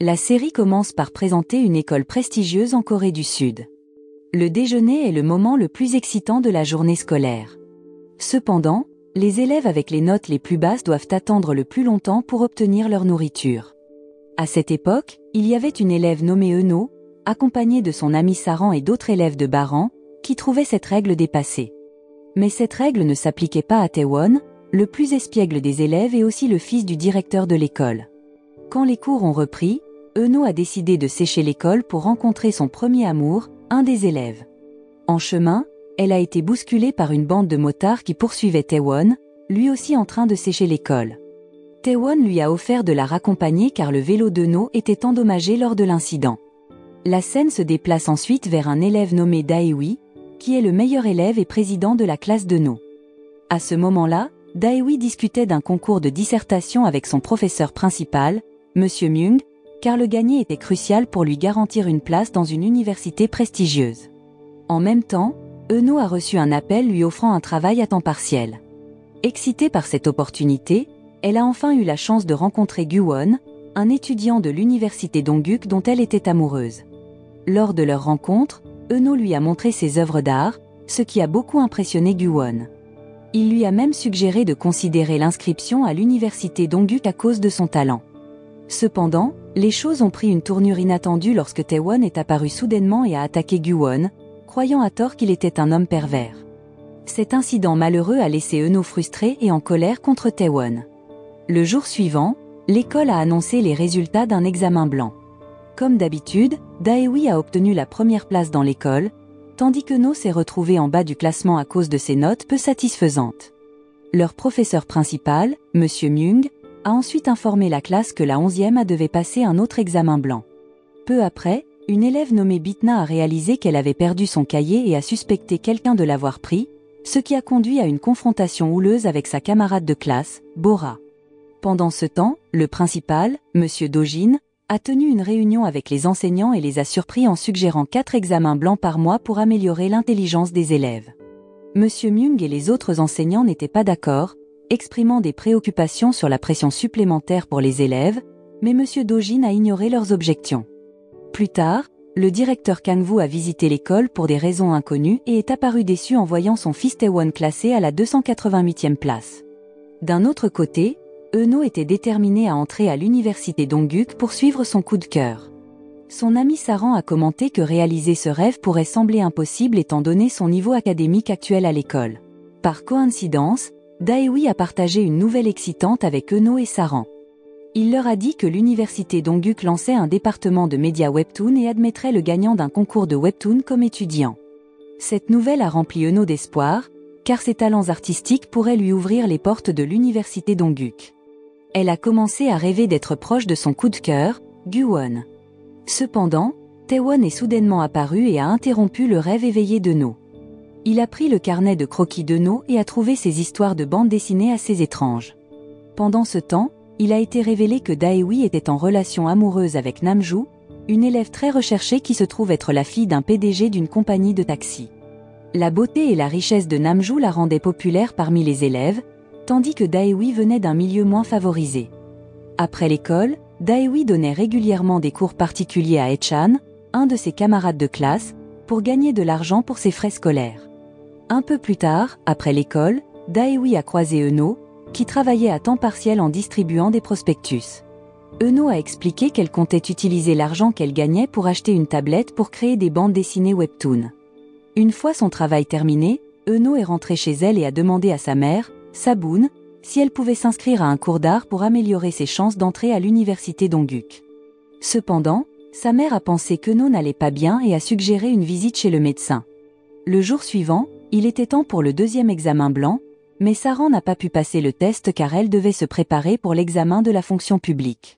La série commence par présenter une école prestigieuse en Corée du Sud. Le déjeuner est le moment le plus excitant de la journée scolaire. Cependant, les élèves avec les notes les plus basses doivent attendre le plus longtemps pour obtenir leur nourriture. À cette époque, il y avait une élève nommée Euno, accompagnée de son ami Saran et d'autres élèves de bas rang, qui trouvaient cette règle dépassée. Mais cette règle ne s'appliquait pas à Taewon, le plus espiègle des élèves et aussi le fils du directeur de l'école. Quand les cours ont repris, Euno a décidé de sécher l'école pour rencontrer son premier amour, un des élèves. En chemin, elle a été bousculée par une bande de motards qui poursuivaient Taewon, lui aussi en train de sécher l'école. Taewon lui a offert de la raccompagner car le vélo d'Euno était endommagé lors de l'incident. La scène se déplace ensuite vers un élève nommé Daewi, qui est le meilleur élève et président de la classe d'Euno. À ce moment-là, Daewi discutait d'un concours de dissertation avec son professeur principal, Monsieur Myung, car le gagner était crucial pour lui garantir une place dans une université prestigieuse. En même temps, Euno a reçu un appel lui offrant un travail à temps partiel. Excitée par cette opportunité, elle a enfin eu la chance de rencontrer Gu-won, un étudiant de l'université Dongguk dont elle était amoureuse. Lors de leur rencontre, Euno lui a montré ses œuvres d'art, ce qui a beaucoup impressionné Gu-won. Il lui a même suggéré de considérer l'inscription à l'université Dongguk à cause de son talent. Cependant, les choses ont pris une tournure inattendue lorsque Taewon est apparu soudainement et a attaqué Gu-won, croyant à tort qu'il était un homme pervers. Cet incident malheureux a laissé Euno frustré et en colère contre Taewon. Le jour suivant, l'école a annoncé les résultats d'un examen blanc. Comme d'habitude, Daewi a obtenu la première place dans l'école, tandis que Euno s'est retrouvé en bas du classement à cause de ses notes peu satisfaisantes. Leur professeur principal, Monsieur Myung, a ensuite informé la classe que la 11e devait passer un autre examen blanc. Peu après, une élève nommée Bitna a réalisé qu'elle avait perdu son cahier et a suspecté quelqu'un de l'avoir pris, ce qui a conduit à une confrontation houleuse avec sa camarade de classe, Bora. Pendant ce temps, le principal, Monsieur Dojin, a tenu une réunion avec les enseignants et les a surpris en suggérant 4 examens blancs par mois pour améliorer l'intelligence des élèves. Monsieur Myung et les autres enseignants n'étaient pas d'accord, exprimant des préoccupations sur la pression supplémentaire pour les élèves, mais Monsieur Dojin a ignoré leurs objections. Plus tard, le directeur Kang-woo a visité l'école pour des raisons inconnues et est apparu déçu en voyant son fils Taewon classé à la 288e place. D'un autre côté, Euno était déterminé à entrer à l'université Dongguk pour suivre son coup de cœur. Son ami Saran a commenté que réaliser ce rêve pourrait sembler impossible étant donné son niveau académique actuel à l'école. Par coïncidence, Daewi a partagé une nouvelle excitante avec Euno et Saran. Il leur a dit que l'université Dongguk lançait un département de médias webtoon et admettrait le gagnant d'un concours de webtoon comme étudiant. Cette nouvelle a rempli Euno d'espoir, car ses talents artistiques pourraient lui ouvrir les portes de l'université Dongguk. Elle a commencé à rêver d'être proche de son coup de cœur, Gu-won. Cependant, Taewon est soudainement apparu et a interrompu le rêve éveillé d'Euno. Il a pris le carnet de croquis d'Euno et a trouvé ses histoires de bande dessinée assez étranges. Pendant ce temps, il a été révélé que Daewi était en relation amoureuse avec Namju, une élève très recherchée qui se trouve être la fille d'un PDG d'une compagnie de taxi. La beauté et la richesse de Namju la rendaient populaire parmi les élèves, tandis que Daewi venait d'un milieu moins favorisé. Après l'école, Daewi donnait régulièrement des cours particuliers à Haechan, un de ses camarades de classe, pour gagner de l'argent pour ses frais scolaires. Un peu plus tard, après l'école, Daewi a croisé Euno, qui travaillait à temps partiel en distribuant des prospectus. Euno a expliqué qu'elle comptait utiliser l'argent qu'elle gagnait pour acheter une tablette pour créer des bandes dessinées webtoon. Une fois son travail terminé, Euno est rentrée chez elle et a demandé à sa mère, Saboon, si elle pouvait s'inscrire à un cours d'art pour améliorer ses chances d'entrer à l'université Dongguk. Cependant, sa mère a pensé qu'Euno n'allait pas bien et a suggéré une visite chez le médecin. Le jour suivant, il était temps pour le deuxième examen blanc, mais Saran n'a pas pu passer le test car elle devait se préparer pour l'examen de la fonction publique.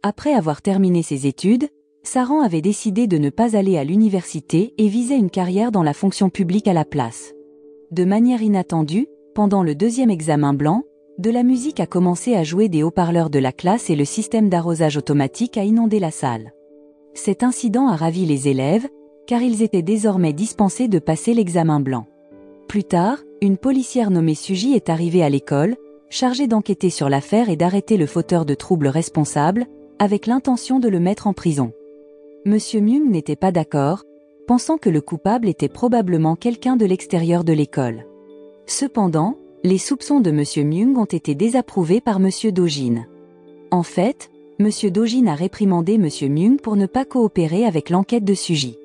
Après avoir terminé ses études, Saran avait décidé de ne pas aller à l'université et visait une carrière dans la fonction publique à la place. De manière inattendue, pendant le deuxième examen blanc, de la musique a commencé à jouer des haut-parleurs de la classe et le système d'arrosage automatique a inondé la salle. Cet incident a ravi les élèves, car ils étaient désormais dispensés de passer l'examen blanc. Plus tard, une policière nommée Suji est arrivée à l'école, chargée d'enquêter sur l'affaire et d'arrêter le fauteur de troubles responsable, avec l'intention de le mettre en prison. Monsieur Myung n'était pas d'accord, pensant que le coupable était probablement quelqu'un de l'extérieur de l'école. Cependant, les soupçons de Monsieur Myung ont été désapprouvés par Monsieur Do-jin. En fait, Monsieur Do-jin a réprimandé Monsieur Myung pour ne pas coopérer avec l'enquête de Suji.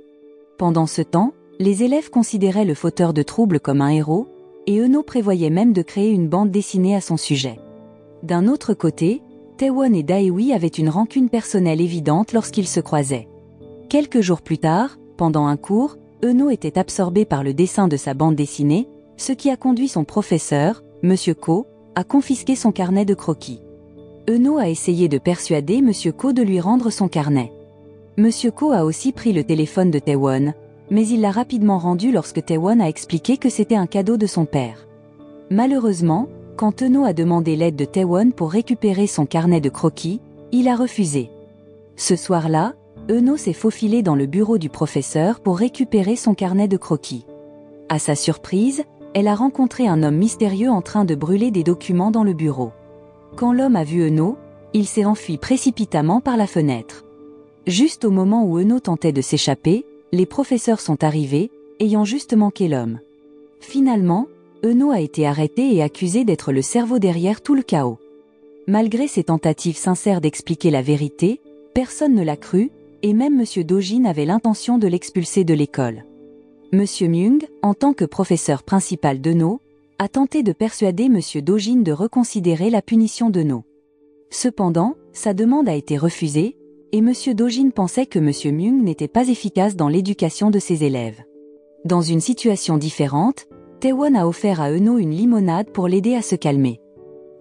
Pendant ce temps, les élèves considéraient le fauteur de troubles comme un héros, et Euno prévoyait même de créer une bande dessinée à son sujet. D'un autre côté, Taewon et Daewi avaient une rancune personnelle évidente lorsqu'ils se croisaient. Quelques jours plus tard, pendant un cours, Euno était absorbé par le dessin de sa bande dessinée, ce qui a conduit son professeur, Monsieur Ko, à confisquer son carnet de croquis. Euno a essayé de persuader Monsieur Ko de lui rendre son carnet. Monsieur Ko a aussi pris le téléphone de Taewon, mais il l'a rapidement rendu lorsque Taewon a expliqué que c'était un cadeau de son père. Malheureusement, quand Euno a demandé l'aide de Taewon pour récupérer son carnet de croquis, il a refusé. Ce soir-là, Euno s'est faufilé dans le bureau du professeur pour récupérer son carnet de croquis. À sa surprise, elle a rencontré un homme mystérieux en train de brûler des documents dans le bureau. Quand l'homme a vu Euno, il s'est enfui précipitamment par la fenêtre. Juste au moment où Euno tentait de s'échapper, les professeurs sont arrivés, ayant juste manqué l'homme. Finalement, Euno a été arrêté et accusé d'être le cerveau derrière tout le chaos. Malgré ses tentatives sincères d'expliquer la vérité, personne ne l'a cru, et même Monsieur Do-jin avait l'intention de l'expulser de l'école. Monsieur Myung, en tant que professeur principal d'Euno, a tenté de persuader Monsieur Do-jin de reconsidérer la punition d'Euno. Cependant, sa demande a été refusée, et Monsieur Do-jin pensait que Monsieur Myung n'était pas efficace dans l'éducation de ses élèves. Dans une situation différente, Taewon a offert à Euno une limonade pour l'aider à se calmer.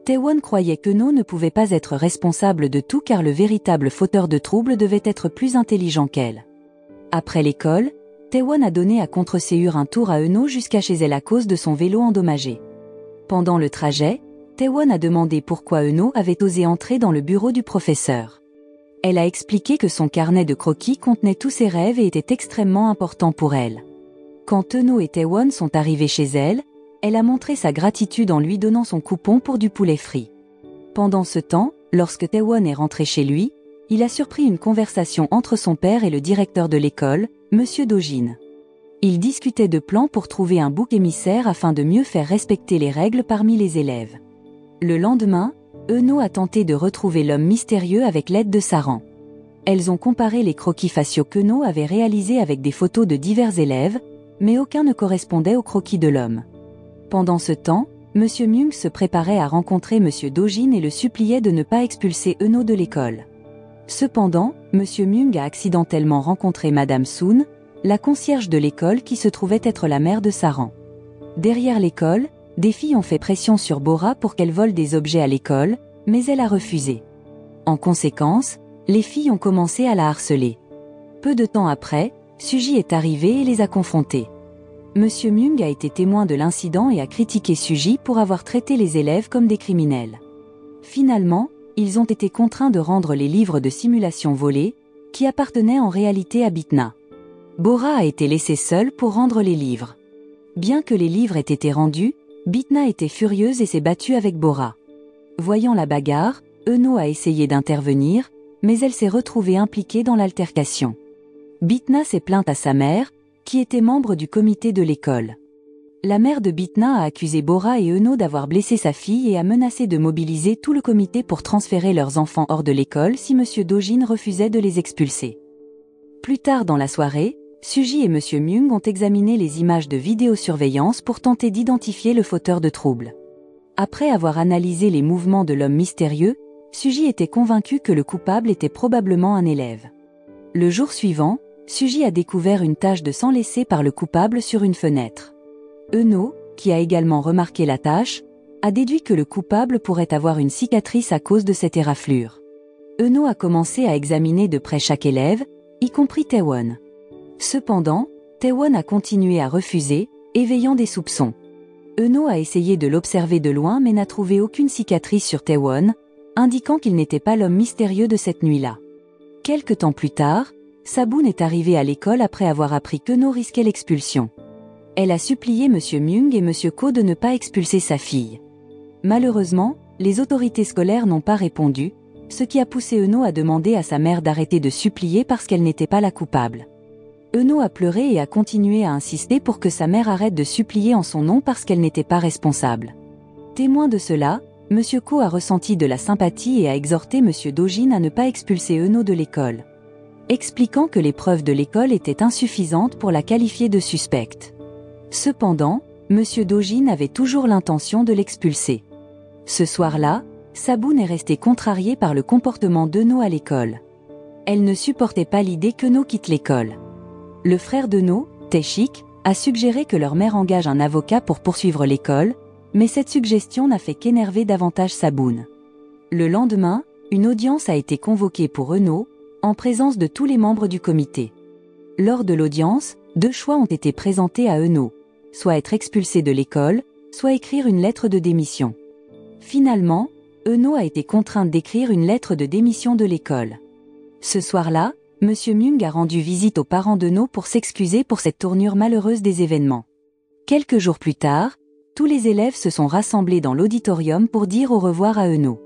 Taewon croyait qu'Euno ne pouvait pas être responsable de tout car le véritable fauteur de troubles devait être plus intelligent qu'elle. Après l'école, Taewon a donné à Contre-Séur un tour à Euno jusqu'à chez elle à cause de son vélo endommagé. Pendant le trajet, Taewon a demandé pourquoi Euno avait osé entrer dans le bureau du professeur. Elle a expliqué que son carnet de croquis contenait tous ses rêves et était extrêmement important pour elle. Quand Euno et Taewon sont arrivés chez elle, elle a montré sa gratitude en lui donnant son coupon pour du poulet frit. Pendant ce temps, lorsque Taewon est rentré chez lui, il a surpris une conversation entre son père et le directeur de l'école, Monsieur Do-jin. Ils discutaient de plans pour trouver un bouc émissaire afin de mieux faire respecter les règles parmi les élèves. Le lendemain, Euno a tenté de retrouver l'homme mystérieux avec l'aide de Saran. Elles ont comparé les croquis faciaux qu'Euno avait réalisés avec des photos de divers élèves, mais aucun ne correspondait au croquis de l'homme. Pendant ce temps, Monsieur Myung se préparait à rencontrer Monsieur Do-jin et le suppliait de ne pas expulser Euno de l'école. Cependant, Monsieur Myung a accidentellement rencontré Madame Soon, la concierge de l'école qui se trouvait être la mère de Saran. Derrière l'école, des filles ont fait pression sur Bora pour qu'elle vole des objets à l'école, mais elle a refusé. En conséquence, les filles ont commencé à la harceler. Peu de temps après, Suji est arrivé et les a confrontées. Monsieur Myung a été témoin de l'incident et a critiqué Suji pour avoir traité les élèves comme des criminels. Finalement, ils ont été contraints de rendre les livres de simulation volés, qui appartenaient en réalité à Bitna. Bora a été laissée seule pour rendre les livres. Bien que les livres aient été rendus, Bitna était furieuse et s'est battue avec Bora. Voyant la bagarre, Euno a essayé d'intervenir, mais elle s'est retrouvée impliquée dans l'altercation. Bitna s'est plainte à sa mère, qui était membre du comité de l'école. La mère de Bitna a accusé Bora et Euno d'avoir blessé sa fille et a menacé de mobiliser tout le comité pour transférer leurs enfants hors de l'école si Monsieur Do-jin refusait de les expulser. Plus tard dans la soirée, Suji et Monsieur Myung ont examiné les images de vidéosurveillance pour tenter d'identifier le fauteur de troubles. Après avoir analysé les mouvements de l'homme mystérieux, Suji était convaincu que le coupable était probablement un élève. Le jour suivant, Suji a découvert une tache de sang laissée par le coupable sur une fenêtre. Euno, qui a également remarqué la tache, a déduit que le coupable pourrait avoir une cicatrice à cause de cette éraflure. Euno a commencé à examiner de près chaque élève, y compris Taewon. Cependant, Taewon a continué à refuser, éveillant des soupçons. Euno a essayé de l'observer de loin mais n'a trouvé aucune cicatrice sur Taewon, indiquant qu'il n'était pas l'homme mystérieux de cette nuit-là. Quelque temps plus tard, Saboon est arrivée à l'école après avoir appris qu'Euno risquait l'expulsion. Elle a supplié Monsieur Myung et Monsieur Ko de ne pas expulser sa fille. Malheureusement, les autorités scolaires n'ont pas répondu, ce qui a poussé Eno à demander à sa mère d'arrêter de supplier parce qu'elle n'était pas la coupable. Eno a pleuré et a continué à insister pour que sa mère arrête de supplier en son nom parce qu'elle n'était pas responsable. Témoin de cela, M. Ko a ressenti de la sympathie et a exhorté M. Dojin à ne pas expulser Eno de l'école, expliquant que les preuves de l'école étaient insuffisantes pour la qualifier de suspecte. Cependant, M. Dojin avait toujours l'intention de l'expulser. Ce soir-là, Sabun est restée contrariée par le comportement d'Eno à l'école. Elle ne supportait pas l'idée qu'Eno quitte l'école. Le frère d'Eno, Tae-shik, a suggéré que leur mère engage un avocat pour poursuivre l'école, mais cette suggestion n'a fait qu'énerver davantage Sabun. Le lendemain, une audience a été convoquée pour Eno, en présence de tous les membres du comité. Lors de l'audience, 2 choix ont été présentés à Eno, soit être expulsé de l'école, soit écrire une lettre de démission. Finalement, Eno a été contrainte d'écrire une lettre de démission de l'école. Ce soir-là, M. Myung a rendu visite aux parents d'Eno pour s'excuser pour cette tournure malheureuse des événements. Quelques jours plus tard, tous les élèves se sont rassemblés dans l'auditorium pour dire au revoir à Eno.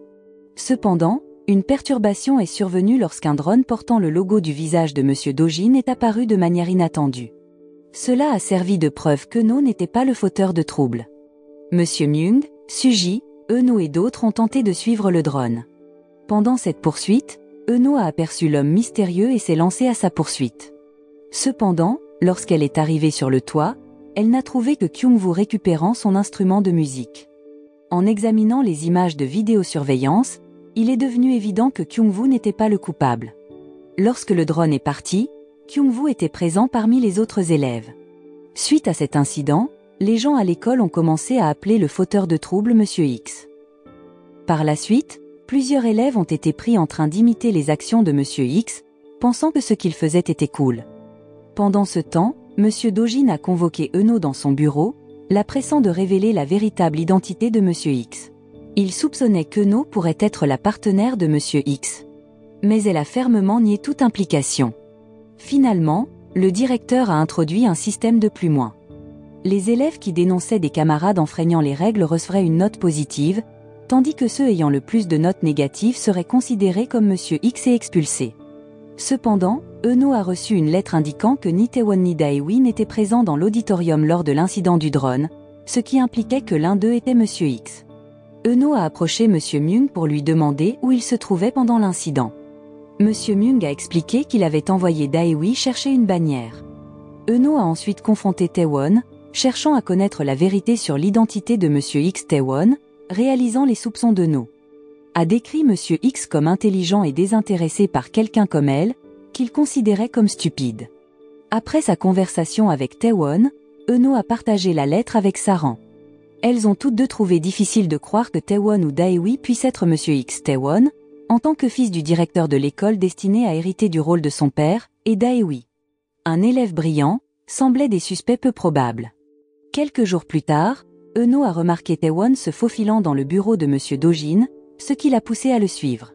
Cependant, une perturbation est survenue lorsqu'un drone portant le logo du visage de M. Dojin est apparu de manière inattendue. Cela a servi de preuve qu'Eno n'était pas le fauteur de troubles. M. Myung, Suji, Eno et d'autres ont tenté de suivre le drone. Pendant cette poursuite, Eno a aperçu l'homme mystérieux et s'est lancé à sa poursuite. Cependant, lorsqu'elle est arrivée sur le toit, elle n'a trouvé que Kyung-woo récupérant son instrument de musique. En examinant les images de vidéosurveillance, il est devenu évident que Kyung-woo n'était pas le coupable. Lorsque le drone est parti, Kyung-woo était présent parmi les autres élèves. Suite à cet incident, les gens à l'école ont commencé à appeler le fauteur de troubles M. X. Par la suite, plusieurs élèves ont été pris en train d'imiter les actions de M. X, pensant que ce qu'il faisait était cool. Pendant ce temps, M. Dojin a convoqué Eno dans son bureau, la pressant de révéler la véritable identité de M. X. Il soupçonnait qu'Eno pourrait être la partenaire de M. X. Mais elle a fermement nié toute implication. Finalement, le directeur a introduit un système de plus moins. Les élèves qui dénonçaient des camarades enfreignant les règles recevraient une note positive, tandis que ceux ayant le plus de notes négatives seraient considérés comme M. X et expulsés. Cependant, Eno a reçu une lettre indiquant que ni Taewon ni Daewi n'étaient présents dans l'auditorium lors de l'incident du drone, ce qui impliquait que l'un d'eux était M. X. Eno a approché M. Myung pour lui demander où il se trouvait pendant l'incident. M. Myung a expliqué qu'il avait envoyé Daewi chercher une bannière. Eno a ensuite confronté Taewon, cherchant à connaître la vérité sur l'identité de M. X. Taewon, réalisant les soupçons d'Eno. A décrit M. X comme intelligent et désintéressé par quelqu'un comme elle, qu'il considérait comme stupide. Après sa conversation avec Taewon, Eno a partagé la lettre avec Saran. Elles ont toutes deux trouvé difficile de croire que Taewon ou Daewi puisse être M. X. Taewon, en tant que fils du directeur de l'école destiné à hériter du rôle de son père, et Daewi, un élève brillant, semblait des suspects peu probables. Quelques jours plus tard, Eno a remarqué Taewon se faufilant dans le bureau de M. Dojin, ce qui l'a poussé à le suivre.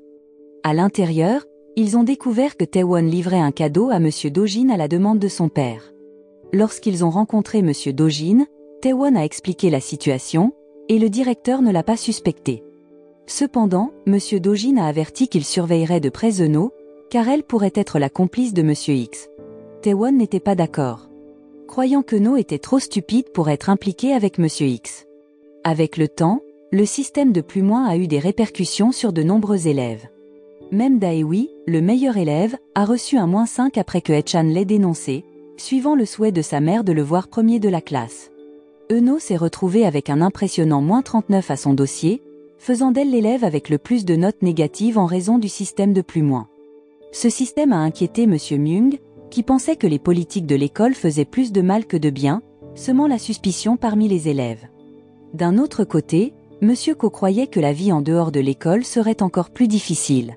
À l'intérieur, ils ont découvert que Taewon livrait un cadeau à M. Dojin à la demande de son père. Lorsqu'ils ont rencontré M. Dojin, Taewon a expliqué la situation, et le directeur ne l'a pas suspecté. Cependant, M. Dojin a averti qu'il surveillerait de près Eno, car elle pourrait être la complice de M. X. Taewon n'était pas d'accord, croyant que Eno était trop stupide pour être impliqué avec M. X. Avec le temps, le système de plus moins a eu des répercussions sur de nombreux élèves. Même Daewi, le meilleur élève, a reçu un -5 après que Haechan l'ait dénoncé, suivant le souhait de sa mère de le voir premier de la classe. Eno s'est retrouvé avec un impressionnant -39 à son dossier, faisant d'elle l'élève avec le plus de notes négatives en raison du système de plus moins. Ce système a inquiété M. Myung, qui pensait que les politiques de l'école faisaient plus de mal que de bien, semant la suspicion parmi les élèves. D'un autre côté, M. Ko croyait que la vie en dehors de l'école serait encore plus difficile,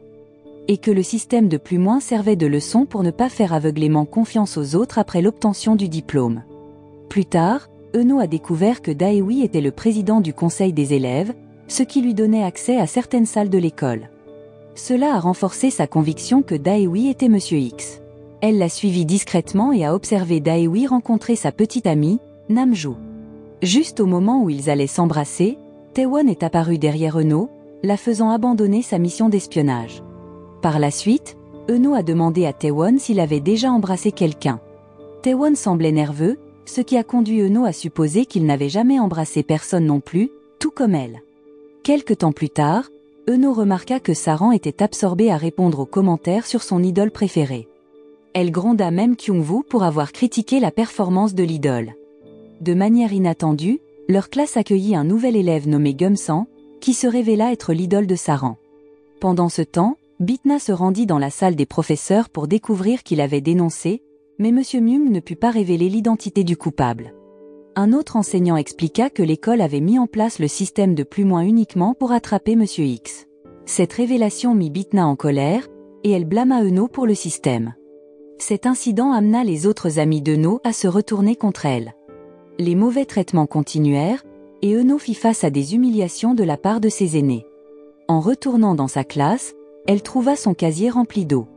et que le système de plus moins servait de leçon pour ne pas faire aveuglément confiance aux autres après l'obtention du diplôme. Plus tard, Eno a découvert que Daewi était le président du conseil des élèves, ce qui lui donnait accès à certaines salles de l'école. Cela a renforcé sa conviction que Daewi était M. X. Elle l'a suivi discrètement et a observé Daewi rencontrer sa petite amie, Namju. Juste au moment où ils allaient s'embrasser, Taewon est apparu derrière Eno, la faisant abandonner sa mission d'espionnage. Par la suite, Eno a demandé à Taewon s'il avait déjà embrassé quelqu'un. Taewon semblait nerveux, ce qui a conduit Eno à supposer qu'il n'avait jamais embrassé personne non plus, tout comme elle. Quelque temps plus tard, Eno remarqua que Saran était absorbée à répondre aux commentaires sur son idole préférée. Elle gronda même Kyung-woo pour avoir critiqué la performance de l'idole. De manière inattendue, leur classe accueillit un nouvel élève nommé Gumsan, qui se révéla être l'idole de Saran. Pendant ce temps, Bitna se rendit dans la salle des professeurs pour découvrir qu'il avait dénoncé, mais M. Myung ne put pas révéler l'identité du coupable. Un autre enseignant expliqua que l'école avait mis en place le système de plus-moins uniquement pour attraper M. X. Cette révélation mit Bitna en colère, et elle blâma Eno pour le système. Cet incident amena les autres amis d'Eno à se retourner contre elle. Les mauvais traitements continuèrent, et Eno fit face à des humiliations de la part de ses aînés. En retournant dans sa classe, elle trouva son casier rempli d'eau.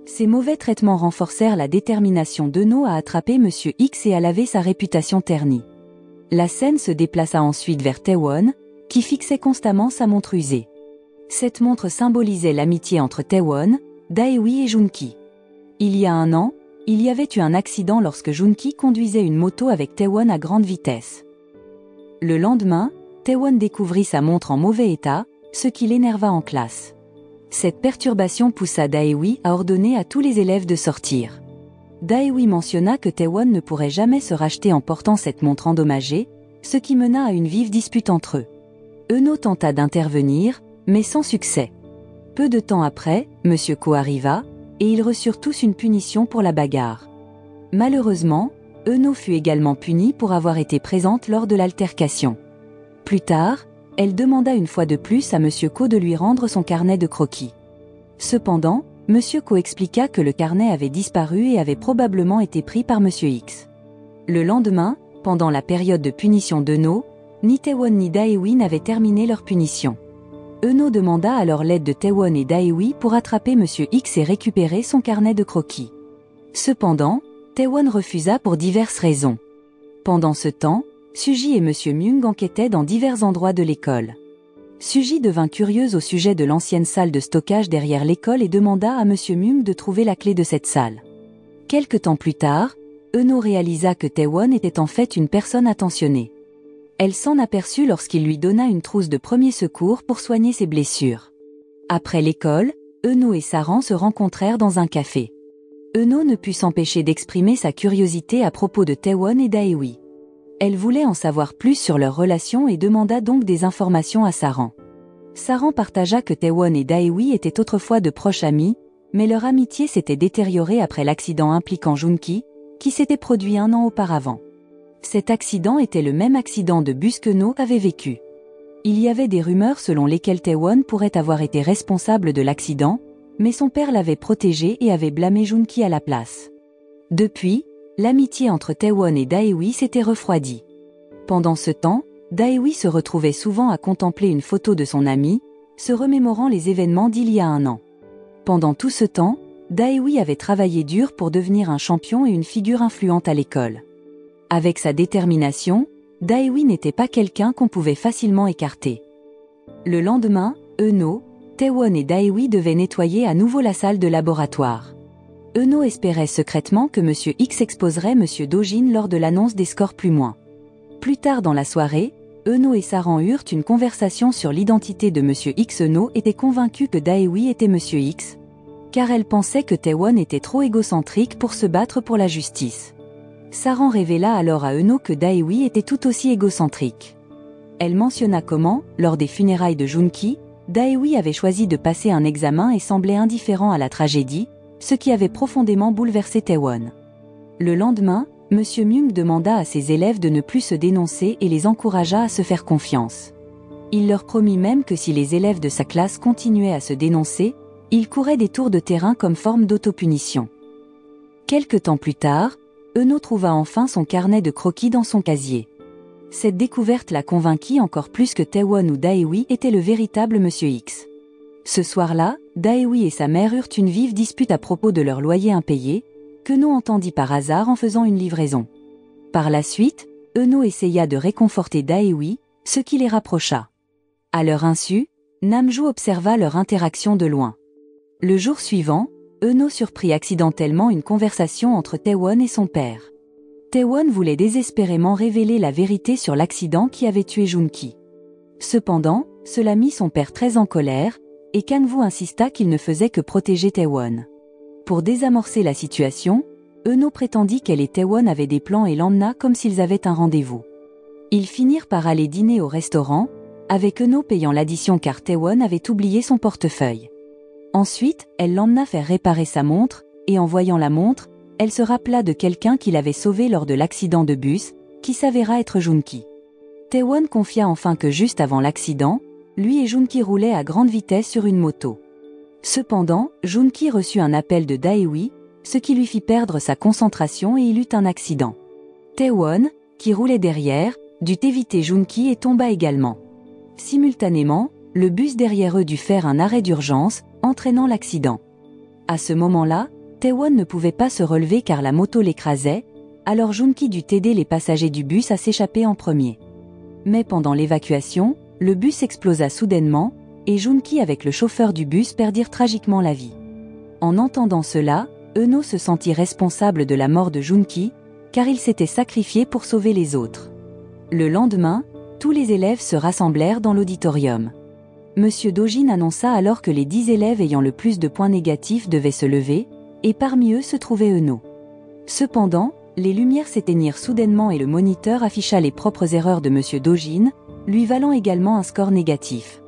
Ces mauvais traitements renforcèrent la détermination d'Eno à attraper M. X et à laver sa réputation ternie. La scène se déplaça ensuite vers Taewon, qui fixait constamment sa montre usée. Cette montre symbolisait l'amitié entre Taewon, Daewi et Junki. Il y a un an, il y avait eu un accident lorsque Junki conduisait une moto avec Taewon à grande vitesse. Le lendemain, Taewon découvrit sa montre en mauvais état, ce qui l'énerva en classe. Cette perturbation poussa Daewi à ordonner à tous les élèves de sortir. Daewi mentionna que Taewon ne pourrait jamais se racheter en portant cette montre endommagée, ce qui mena à une vive dispute entre eux. Eno tenta d'intervenir, mais sans succès. Peu de temps après, M. Ko arriva, et ils reçurent tous une punition pour la bagarre. Malheureusement, Eno fut également punie pour avoir été présente lors de l'altercation. Plus tard, elle demanda une fois de plus à M. Ko de lui rendre son carnet de croquis. Cependant, M. Ko expliqua que le carnet avait disparu et avait probablement été pris par M. X. Le lendemain, pendant la période de punition d'Eno, ni Taewon ni Daewi n'avaient terminé leur punition. Eno demanda alors l'aide de Taewon et Daewi pour attraper M. X et récupérer son carnet de croquis. Cependant, Taewon refusa pour diverses raisons. Pendant ce temps, Suji et M. Myung enquêtaient dans divers endroits de l'école. Suji devint curieuse au sujet de l'ancienne salle de stockage derrière l'école et demanda à M. Myung de trouver la clé de cette salle. Quelque temps plus tard, Eno réalisa que Taewon était en fait une personne attentionnée. Elle s'en aperçut lorsqu'il lui donna une trousse de premier secours pour soigner ses blessures. Après l'école, Eno et Saran se rencontrèrent dans un café. Eno ne put s'empêcher d'exprimer sa curiosité à propos de Taewon et Daewi. Elle voulait en savoir plus sur leur relation et demanda donc des informations à Saran. Saran partagea que Taewon et Daewi étaient autrefois de proches amis, mais leur amitié s'était détériorée après l'accident impliquant Junki, qui s'était produit un an auparavant. Cet accident était le même accident de bus qu'Eno avait vécu. Il y avait des rumeurs selon lesquelles Taewon pourrait avoir été responsable de l'accident, mais son père l'avait protégé et avait blâmé Junki à la place. Depuis, l'amitié entre Taewon et Daewi s'était refroidie. Pendant ce temps, Daewi se retrouvait souvent à contempler une photo de son ami, se remémorant les événements d'il y a un an. Pendant tout ce temps, Daewi avait travaillé dur pour devenir un champion et une figure influente à l'école. Avec sa détermination, Daewi n'était pas quelqu'un qu'on pouvait facilement écarter. Le lendemain, Eno, Taewon et Daewi devaient nettoyer à nouveau la salle de laboratoire. Eno espérait secrètement que M. X exposerait M. Dojin lors de l'annonce des scores +. Plus tard dans la soirée, Eno et Saran eurent une conversation sur l'identité de M. X. Eno était convaincue que Daewi était M. X, car elle pensait que Taewon était trop égocentrique pour se battre pour la justice. Saran révéla alors à Eno que Daewi était tout aussi égocentrique. Elle mentionna comment, lors des funérailles de Junki, Daewi avait choisi de passer un examen et semblait indifférent à la tragédie, ce qui avait profondément bouleversé Taewon. Le lendemain, M. Myung demanda à ses élèves de ne plus se dénoncer et les encouragea à se faire confiance. Il leur promit même que si les élèves de sa classe continuaient à se dénoncer, il courait des tours de terrain comme forme d'autopunition. Quelque temps plus tard, Eno trouva enfin son carnet de croquis dans son casier. Cette découverte la convainquit encore plus que Taewon ou Daewi était le véritable M. X. Ce soir-là, Daewi et sa mère eurent une vive dispute à propos de leur loyer impayé, qu'Eno entendit par hasard en faisant une livraison. Par la suite, Eno essaya de réconforter Daewi, ce qui les rapprocha. À leur insu, Namjoo observa leur interaction de loin. Le jour suivant, Eunho surprit accidentellement une conversation entre Taewon et son père. Taewon voulait désespérément révéler la vérité sur l'accident qui avait tué Junki. Cependant, cela mit son père très en colère, et Kang-woo insista qu'il ne faisait que protéger Taewon. Pour désamorcer la situation, Eunho prétendit qu'elle et Taewon avaient des plans et l'emmena comme s'ils avaient un rendez-vous. Ils finirent par aller dîner au restaurant, avec Eunho payant l'addition car Taewon avait oublié son portefeuille. Ensuite, elle l'emmena faire réparer sa montre, et en voyant la montre, elle se rappela de quelqu'un qui l'avait sauvée lors de l'accident de bus, qui s'avéra être Junki. Taewon confia enfin que juste avant l'accident, lui et Junki roulaient à grande vitesse sur une moto. Cependant, Junki reçut un appel de Daewi, ce qui lui fit perdre sa concentration et il eut un accident. Taewon, qui roulait derrière, dut éviter Junki et tomba également. Simultanément, le bus derrière eux dut faire un arrêt d'urgence, entraînant l'accident. À ce moment-là, Taewon ne pouvait pas se relever car la moto l'écrasait, alors Junki dut aider les passagers du bus à s'échapper en premier. Mais pendant l'évacuation, le bus explosa soudainement, et Junki avec le chauffeur du bus perdirent tragiquement la vie. En entendant cela, Eunho se sentit responsable de la mort de Junki, car il s'était sacrifié pour sauver les autres. Le lendemain, tous les élèves se rassemblèrent dans l'auditorium. Monsieur Dojin annonça alors que les 10 élèves ayant le plus de points négatifs devaient se lever, et parmi eux se trouvait Eunho. Cependant, les lumières s'éteignirent soudainement et le moniteur afficha les propres erreurs de Monsieur Dojin, lui valant également un score négatif.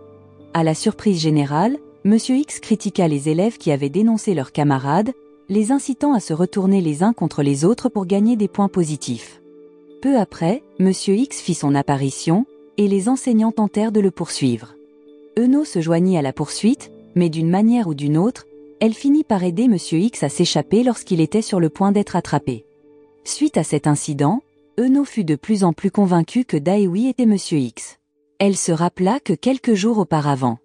À la surprise générale, Monsieur X critiqua les élèves qui avaient dénoncé leurs camarades, les incitant à se retourner les uns contre les autres pour gagner des points positifs. Peu après, Monsieur X fit son apparition, et les enseignants tentèrent de le poursuivre. Eunho se joignit à la poursuite, mais d'une manière ou d'une autre, elle finit par aider Monsieur X à s'échapper lorsqu'il était sur le point d'être attrapé. Suite à cet incident, Eunho fut de plus en plus convaincue que Daewi était Monsieur X. Elle se rappela que quelques jours auparavant,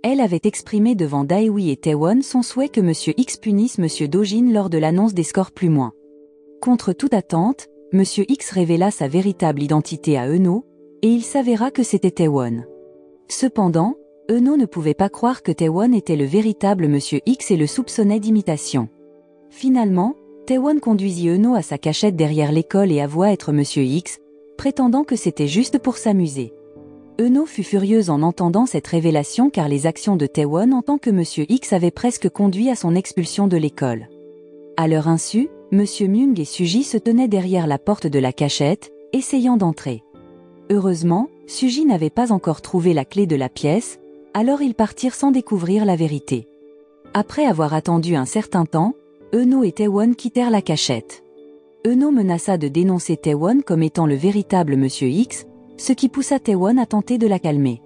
elle avait exprimé devant Daewi et Taewon son souhait que Monsieur X punisse Monsieur Dojin lors de l'annonce des scores plus moins. Contre toute attente, Monsieur X révéla sa véritable identité à Eunho, et il s'avéra que c'était Taewon. Cependant, Eunho ne pouvait pas croire que Taewon était le véritable Monsieur X et le soupçonnait d'imitation. Finalement, Taewon conduisit Eunho à sa cachette derrière l'école et avoua être Monsieur X, prétendant que c'était juste pour s'amuser. Eunho fut furieuse en entendant cette révélation car les actions de Taewon en tant que Monsieur X avaient presque conduit à son expulsion de l'école. À leur insu, Monsieur Myung et Suji se tenaient derrière la porte de la cachette, essayant d'entrer. Heureusement, Suji n'avait pas encore trouvé la clé de la pièce, alors ils partirent sans découvrir la vérité. Après avoir attendu un certain temps, Eunho et Taewon quittèrent la cachette. Eunho menaça de dénoncer Taewon comme étant le véritable Monsieur X, ce qui poussa Taewon à tenter de la calmer.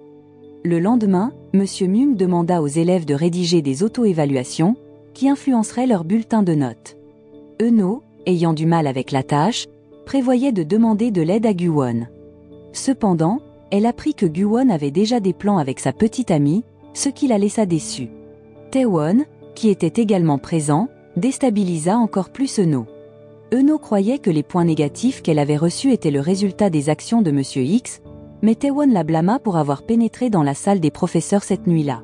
Le lendemain, Monsieur Myung demanda aux élèves de rédiger des auto-évaluations, qui influenceraient leur bulletin de notes. Eunho, ayant du mal avec la tâche, prévoyait de demander de l'aide à Guwon. Cependant, elle apprit que Guwon avait déjà des plans avec sa petite amie, ce qui la laissa déçue. Taewon, qui était également présent, déstabilisa encore plus Eunho. Eunho croyait que les points négatifs qu'elle avait reçus étaient le résultat des actions de Monsieur X, mais Taewon la blâma pour avoir pénétré dans la salle des professeurs cette nuit-là.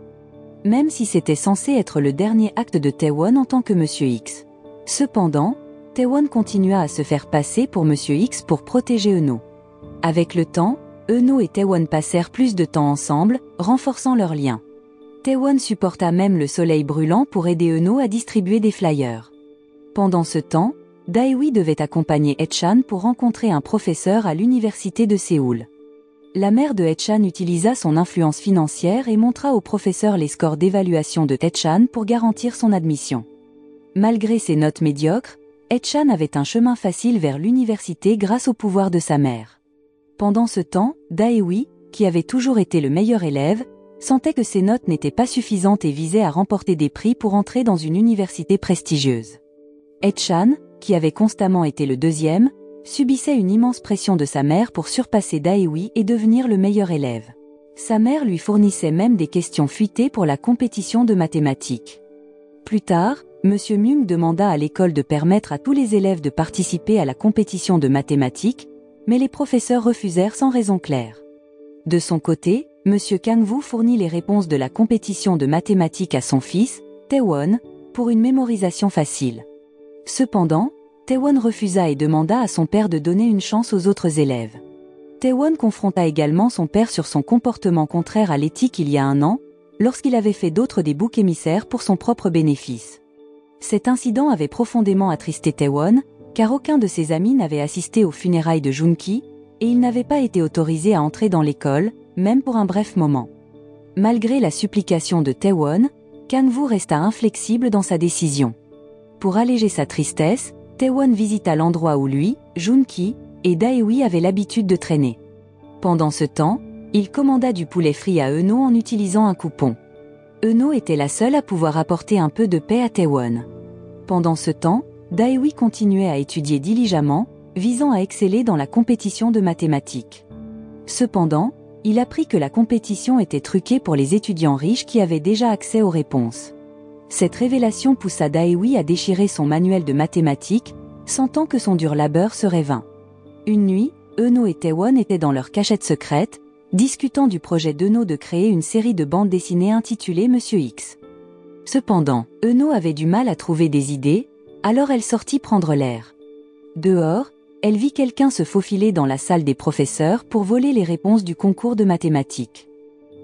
Même si c'était censé être le dernier acte de Taewon en tant que Monsieur X. Cependant, Taewon continua à se faire passer pour Monsieur X pour protéger Eunho. Avec le temps, Eunho et Taewon passèrent plus de temps ensemble, renforçant leur lien. Taewon supporta même le soleil brûlant pour aider Eunho à distribuer des flyers. Pendant ce temps, Daewi devait accompagner Haechan pour rencontrer un professeur à l'université de Séoul. La mère de Haechan utilisa son influence financière et montra au professeur les scores d'évaluation de Haechan pour garantir son admission. Malgré ses notes médiocres, Haechan avait un chemin facile vers l'université grâce au pouvoir de sa mère. Pendant ce temps, Daewi, qui avait toujours été le meilleur élève, sentait que ses notes n'étaient pas suffisantes et visait à remporter des prix pour entrer dans une université prestigieuse. Haechan, qui avait constamment été le deuxième, subissait une immense pression de sa mère pour surpasser Daewi et devenir le meilleur élève. Sa mère lui fournissait même des questions fuitées pour la compétition de mathématiques. Plus tard, Monsieur Myung demanda à l'école de permettre à tous les élèves de participer à la compétition de mathématiques, mais les professeurs refusèrent sans raison claire. De son côté, Monsieur Kang-woo fournit les réponses de la compétition de mathématiques à son fils, Taewon, pour une mémorisation facile. Cependant, Taewon refusa et demanda à son père de donner une chance aux autres élèves. Taewon confronta également son père sur son comportement contraire à l'éthique il y a un an, lorsqu'il avait fait d'autres des boucs émissaires pour son propre bénéfice. Cet incident avait profondément attristé Taewon, car aucun de ses amis n'avait assisté aux funérailles de Junki, et il n'avait pas été autorisé à entrer dans l'école, même pour un bref moment. Malgré la supplication de Taewon, Kang-woo resta inflexible dans sa décision. Pour alléger sa tristesse, Taewon visita l'endroit où lui, Junki, et Daewi avaient l'habitude de traîner. Pendant ce temps, il commanda du poulet frit à Eno en utilisant un coupon. Eno était la seule à pouvoir apporter un peu de paix à Taewon. Pendant ce temps, Daewi continuait à étudier diligemment, visant à exceller dans la compétition de mathématiques. Cependant, il apprit que la compétition était truquée pour les étudiants riches qui avaient déjà accès aux réponses. Cette révélation poussa Daewi à déchirer son manuel de mathématiques, sentant que son dur labeur serait vain. Une nuit, Eno et Taewon étaient dans leur cachette secrète, discutant du projet d'Eno de créer une série de bandes dessinées intitulée Monsieur X. Cependant, Eno avait du mal à trouver des idées, alors elle sortit prendre l'air. Dehors, elle vit quelqu'un se faufiler dans la salle des professeurs pour voler les réponses du concours de mathématiques.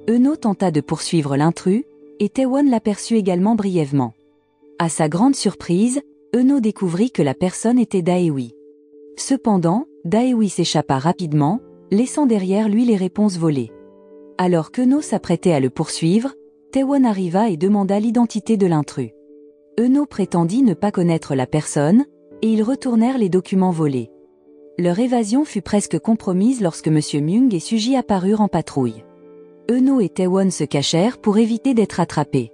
Eno tenta de poursuivre l'intrus, et Taewon l'aperçut également brièvement. À sa grande surprise, Eno découvrit que la personne était Daewi. Cependant, Daewi s'échappa rapidement, laissant derrière lui les réponses volées. Alors qu'Eno s'apprêtait à le poursuivre, Taewon arriva et demanda l'identité de l'intrus. Eno prétendit ne pas connaître la personne, et ils retournèrent les documents volés. Leur évasion fut presque compromise lorsque M. Myung et Suji apparurent en patrouille. Eno et Taewon se cachèrent pour éviter d'être attrapés.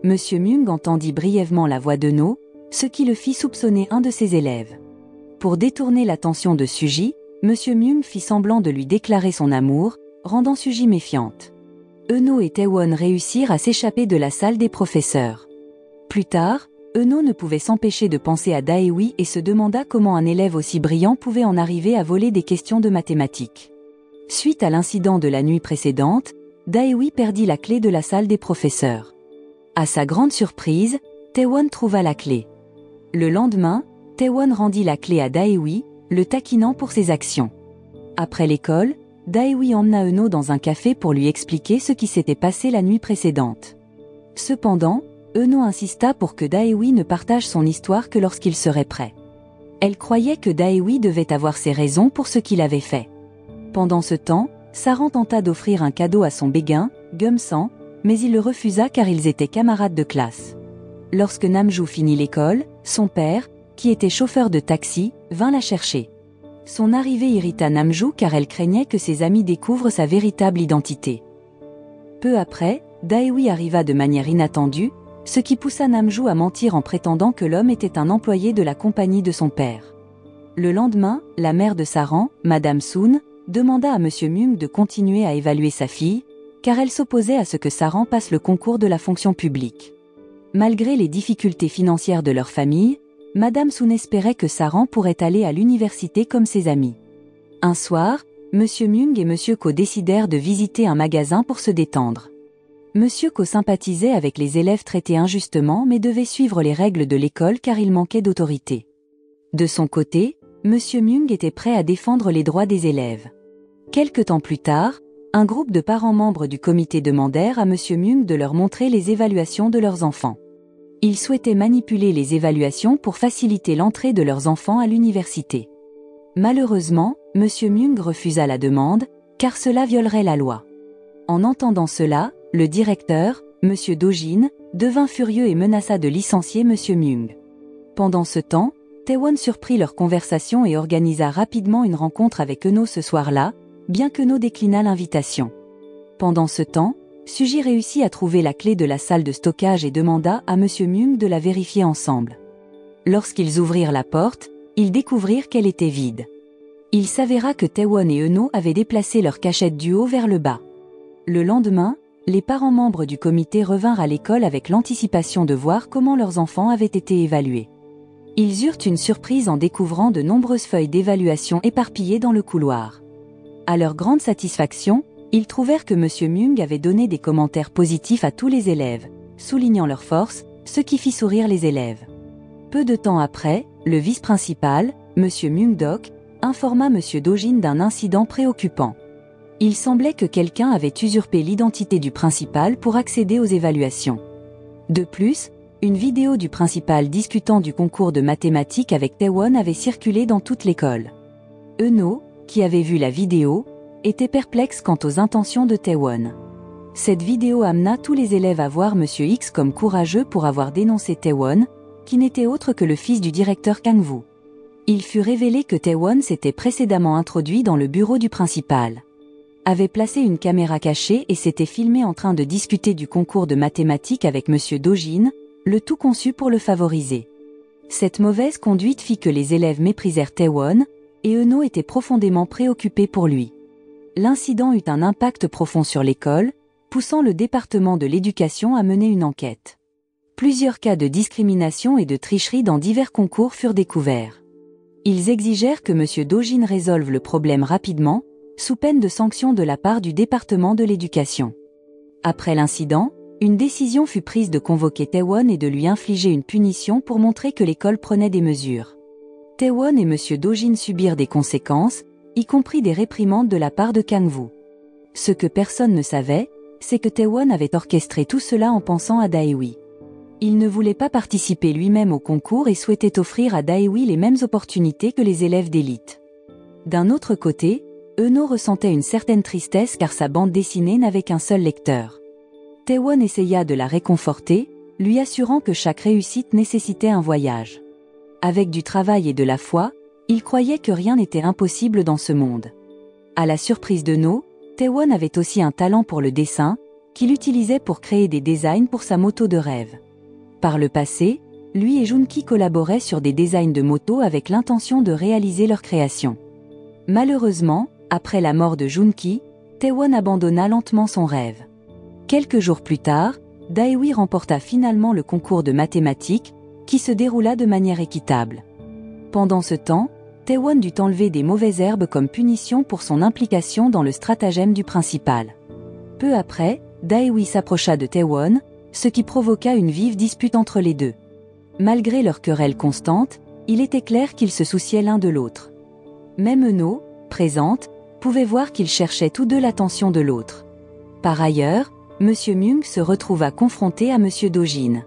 M. Myung entendit brièvement la voix d'Eno, ce qui le fit soupçonner un de ses élèves. Pour détourner l'attention de Suji, M. Myung fit semblant de lui déclarer son amour, rendant Suji méfiante. Eno et Taewon réussirent à s'échapper de la salle des professeurs. Plus tard, Eno ne pouvait s'empêcher de penser à Daewi et se demanda comment un élève aussi brillant pouvait en arriver à voler des questions de mathématiques. Suite à l'incident de la nuit précédente, Daewi perdit la clé de la salle des professeurs. À sa grande surprise, Taewon trouva la clé. Le lendemain, Taewon rendit la clé à Daewi, le taquinant pour ses actions. Après l'école, Daewi emmena Eno dans un café pour lui expliquer ce qui s'était passé la nuit précédente. Cependant, Eno insista pour que Daewi ne partage son histoire que lorsqu'il serait prêt. Elle croyait que Daewi devait avoir ses raisons pour ce qu'il avait fait. Pendant ce temps, Saran tenta d'offrir un cadeau à son béguin, Gumsan, mais il le refusa car ils étaient camarades de classe. Lorsque Namju finit l'école, son père, qui était chauffeur de taxi, vint la chercher. Son arrivée irrita Namju car elle craignait que ses amis découvrent sa véritable identité. Peu après, Daewi arriva de manière inattendue, ce qui poussa Namju à mentir en prétendant que l'homme était un employé de la compagnie de son père. Le lendemain, la mère de Saran, Madame Soon, demanda à M. Myung de continuer à évaluer sa fille, car elle s'opposait à ce que Saran passe le concours de la fonction publique. Malgré les difficultés financières de leur famille, Madame Soon espérait que Saran pourrait aller à l'université comme ses amis. Un soir, M. Myung et M. Ko décidèrent de visiter un magasin pour se détendre. M. Ko sympathisait avec les élèves traités injustement mais devait suivre les règles de l'école car il manquait d'autorité. De son côté, M. Myung était prêt à défendre les droits des élèves. Quelque temps plus tard, un groupe de parents membres du comité demandèrent à M. Myung de leur montrer les évaluations de leurs enfants. Ils souhaitaient manipuler les évaluations pour faciliter l'entrée de leurs enfants à l'université. Malheureusement, M. Myung refusa la demande, car cela violerait la loi. En entendant cela, le directeur, M. Dojin, devint furieux et menaça de licencier M. Myung. Pendant ce temps, Taewon surprit leur conversation et organisa rapidement une rencontre avec Eno ce soir-là, bien qu'Eno déclina l'invitation. Pendant ce temps, Suji réussit à trouver la clé de la salle de stockage et demanda à M. Myung de la vérifier ensemble. Lorsqu'ils ouvrirent la porte, ils découvrirent qu'elle était vide. Il s'avéra que Taewon et Eno avaient déplacé leur cachette du haut vers le bas. Le lendemain, les parents membres du comité revinrent à l'école avec l'anticipation de voir comment leurs enfants avaient été évalués. Ils eurent une surprise en découvrant de nombreuses feuilles d'évaluation éparpillées dans le couloir. À leur grande satisfaction, Ils trouvèrent que M. Myung avait donné des commentaires positifs à tous les élèves, soulignant leurs forces, ce qui fit sourire les élèves. Peu de temps après, le vice-principal, M. Myung-dok, informa M. Do-jin d'un incident préoccupant. Il semblait que quelqu'un avait usurpé l'identité du principal pour accéder aux évaluations. De plus, une vidéo du principal discutant du concours de mathématiques avec Taewon avait circulé dans toute l'école. Euno, qui avait vu la vidéo, était perplexe quant aux intentions de Taewon. Cette vidéo amena tous les élèves à voir M. X comme courageux pour avoir dénoncé Taewon, qui n'était autre que le fils du directeur Kang-woo. Il fut révélé que Taewon s'était précédemment introduit dans le bureau du principal, avait placé une caméra cachée et s'était filmé en train de discuter du concours de mathématiques avec M. Do-jin, le tout conçu pour le favoriser. Cette mauvaise conduite fit que les élèves méprisèrent Taewon, et Euno était profondément préoccupé pour lui. L'incident eut un impact profond sur l'école, poussant le département de l'éducation à mener une enquête. Plusieurs cas de discrimination et de tricherie dans divers concours furent découverts. Ils exigèrent que M. Do-jin résolve le problème rapidement, sous peine de sanctions de la part du département de l'éducation. Après l'incident, une décision fut prise de convoquer Taewon et de lui infliger une punition pour montrer que l'école prenait des mesures. Taewon et M. Do-jin subirent des conséquences, y compris des réprimandes de la part de Kang-woo. Ce que personne ne savait, c'est que Taewon avait orchestré tout cela en pensant à Daewi. Il ne voulait pas participer lui-même au concours et souhaitait offrir à Daewi les mêmes opportunités que les élèves d'élite. D'un autre côté, Euno ressentait une certaine tristesse car sa bande dessinée n'avait qu'un seul lecteur. Taewon essaya de la réconforter, lui assurant que chaque réussite nécessitait un voyage. Avec du travail et de la foi, il croyait que rien n'était impossible dans ce monde. À la surprise d'Euno, Taewon avait aussi un talent pour le dessin, qu'il utilisait pour créer des designs pour sa moto de rêve. Par le passé, lui et Junki collaboraient sur des designs de motos avec l'intention de réaliser leur création. Malheureusement, après la mort de Junki, Taewon abandonna lentement son rêve. Quelques jours plus tard, Daewi remporta finalement le concours de mathématiques, qui se déroula de manière équitable. Pendant ce temps, Taewon dut enlever des mauvaises herbes comme punition pour son implication dans le stratagème du principal. Peu après, Daewi s'approcha de Taewon, ce qui provoqua une vive dispute entre les deux. Malgré leur querelle constante, il était clair qu'ils se souciaient l'un de l'autre. Même Euno, présente, pouvait voir qu'ils cherchaient tous deux l'attention de l'autre. Par ailleurs, M. Myung se retrouva confronté à M. Do-jin.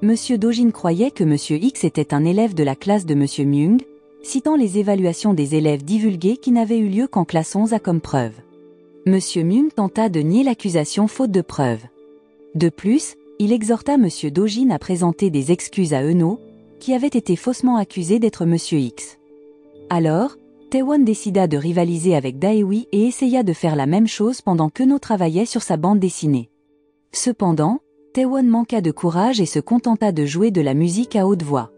M. Do-jin croyait que M. X était un élève de la classe de M. Myung, citant les évaluations des élèves divulguées qui n'avaient eu lieu qu'en classe 11 à comme preuve. M. Myung tenta de nier l'accusation faute de preuves. De plus, il exhorta M. Do-jin à présenter des excuses à Euno, qui avait été faussement accusé d'être M. X. Alors, Taewon décida de rivaliser avec Daewi et essaya de faire la même chose pendant qu'Euno travaillait sur sa bande dessinée. Cependant, Taewon manqua de courage et se contenta de jouer de la musique à haute voix.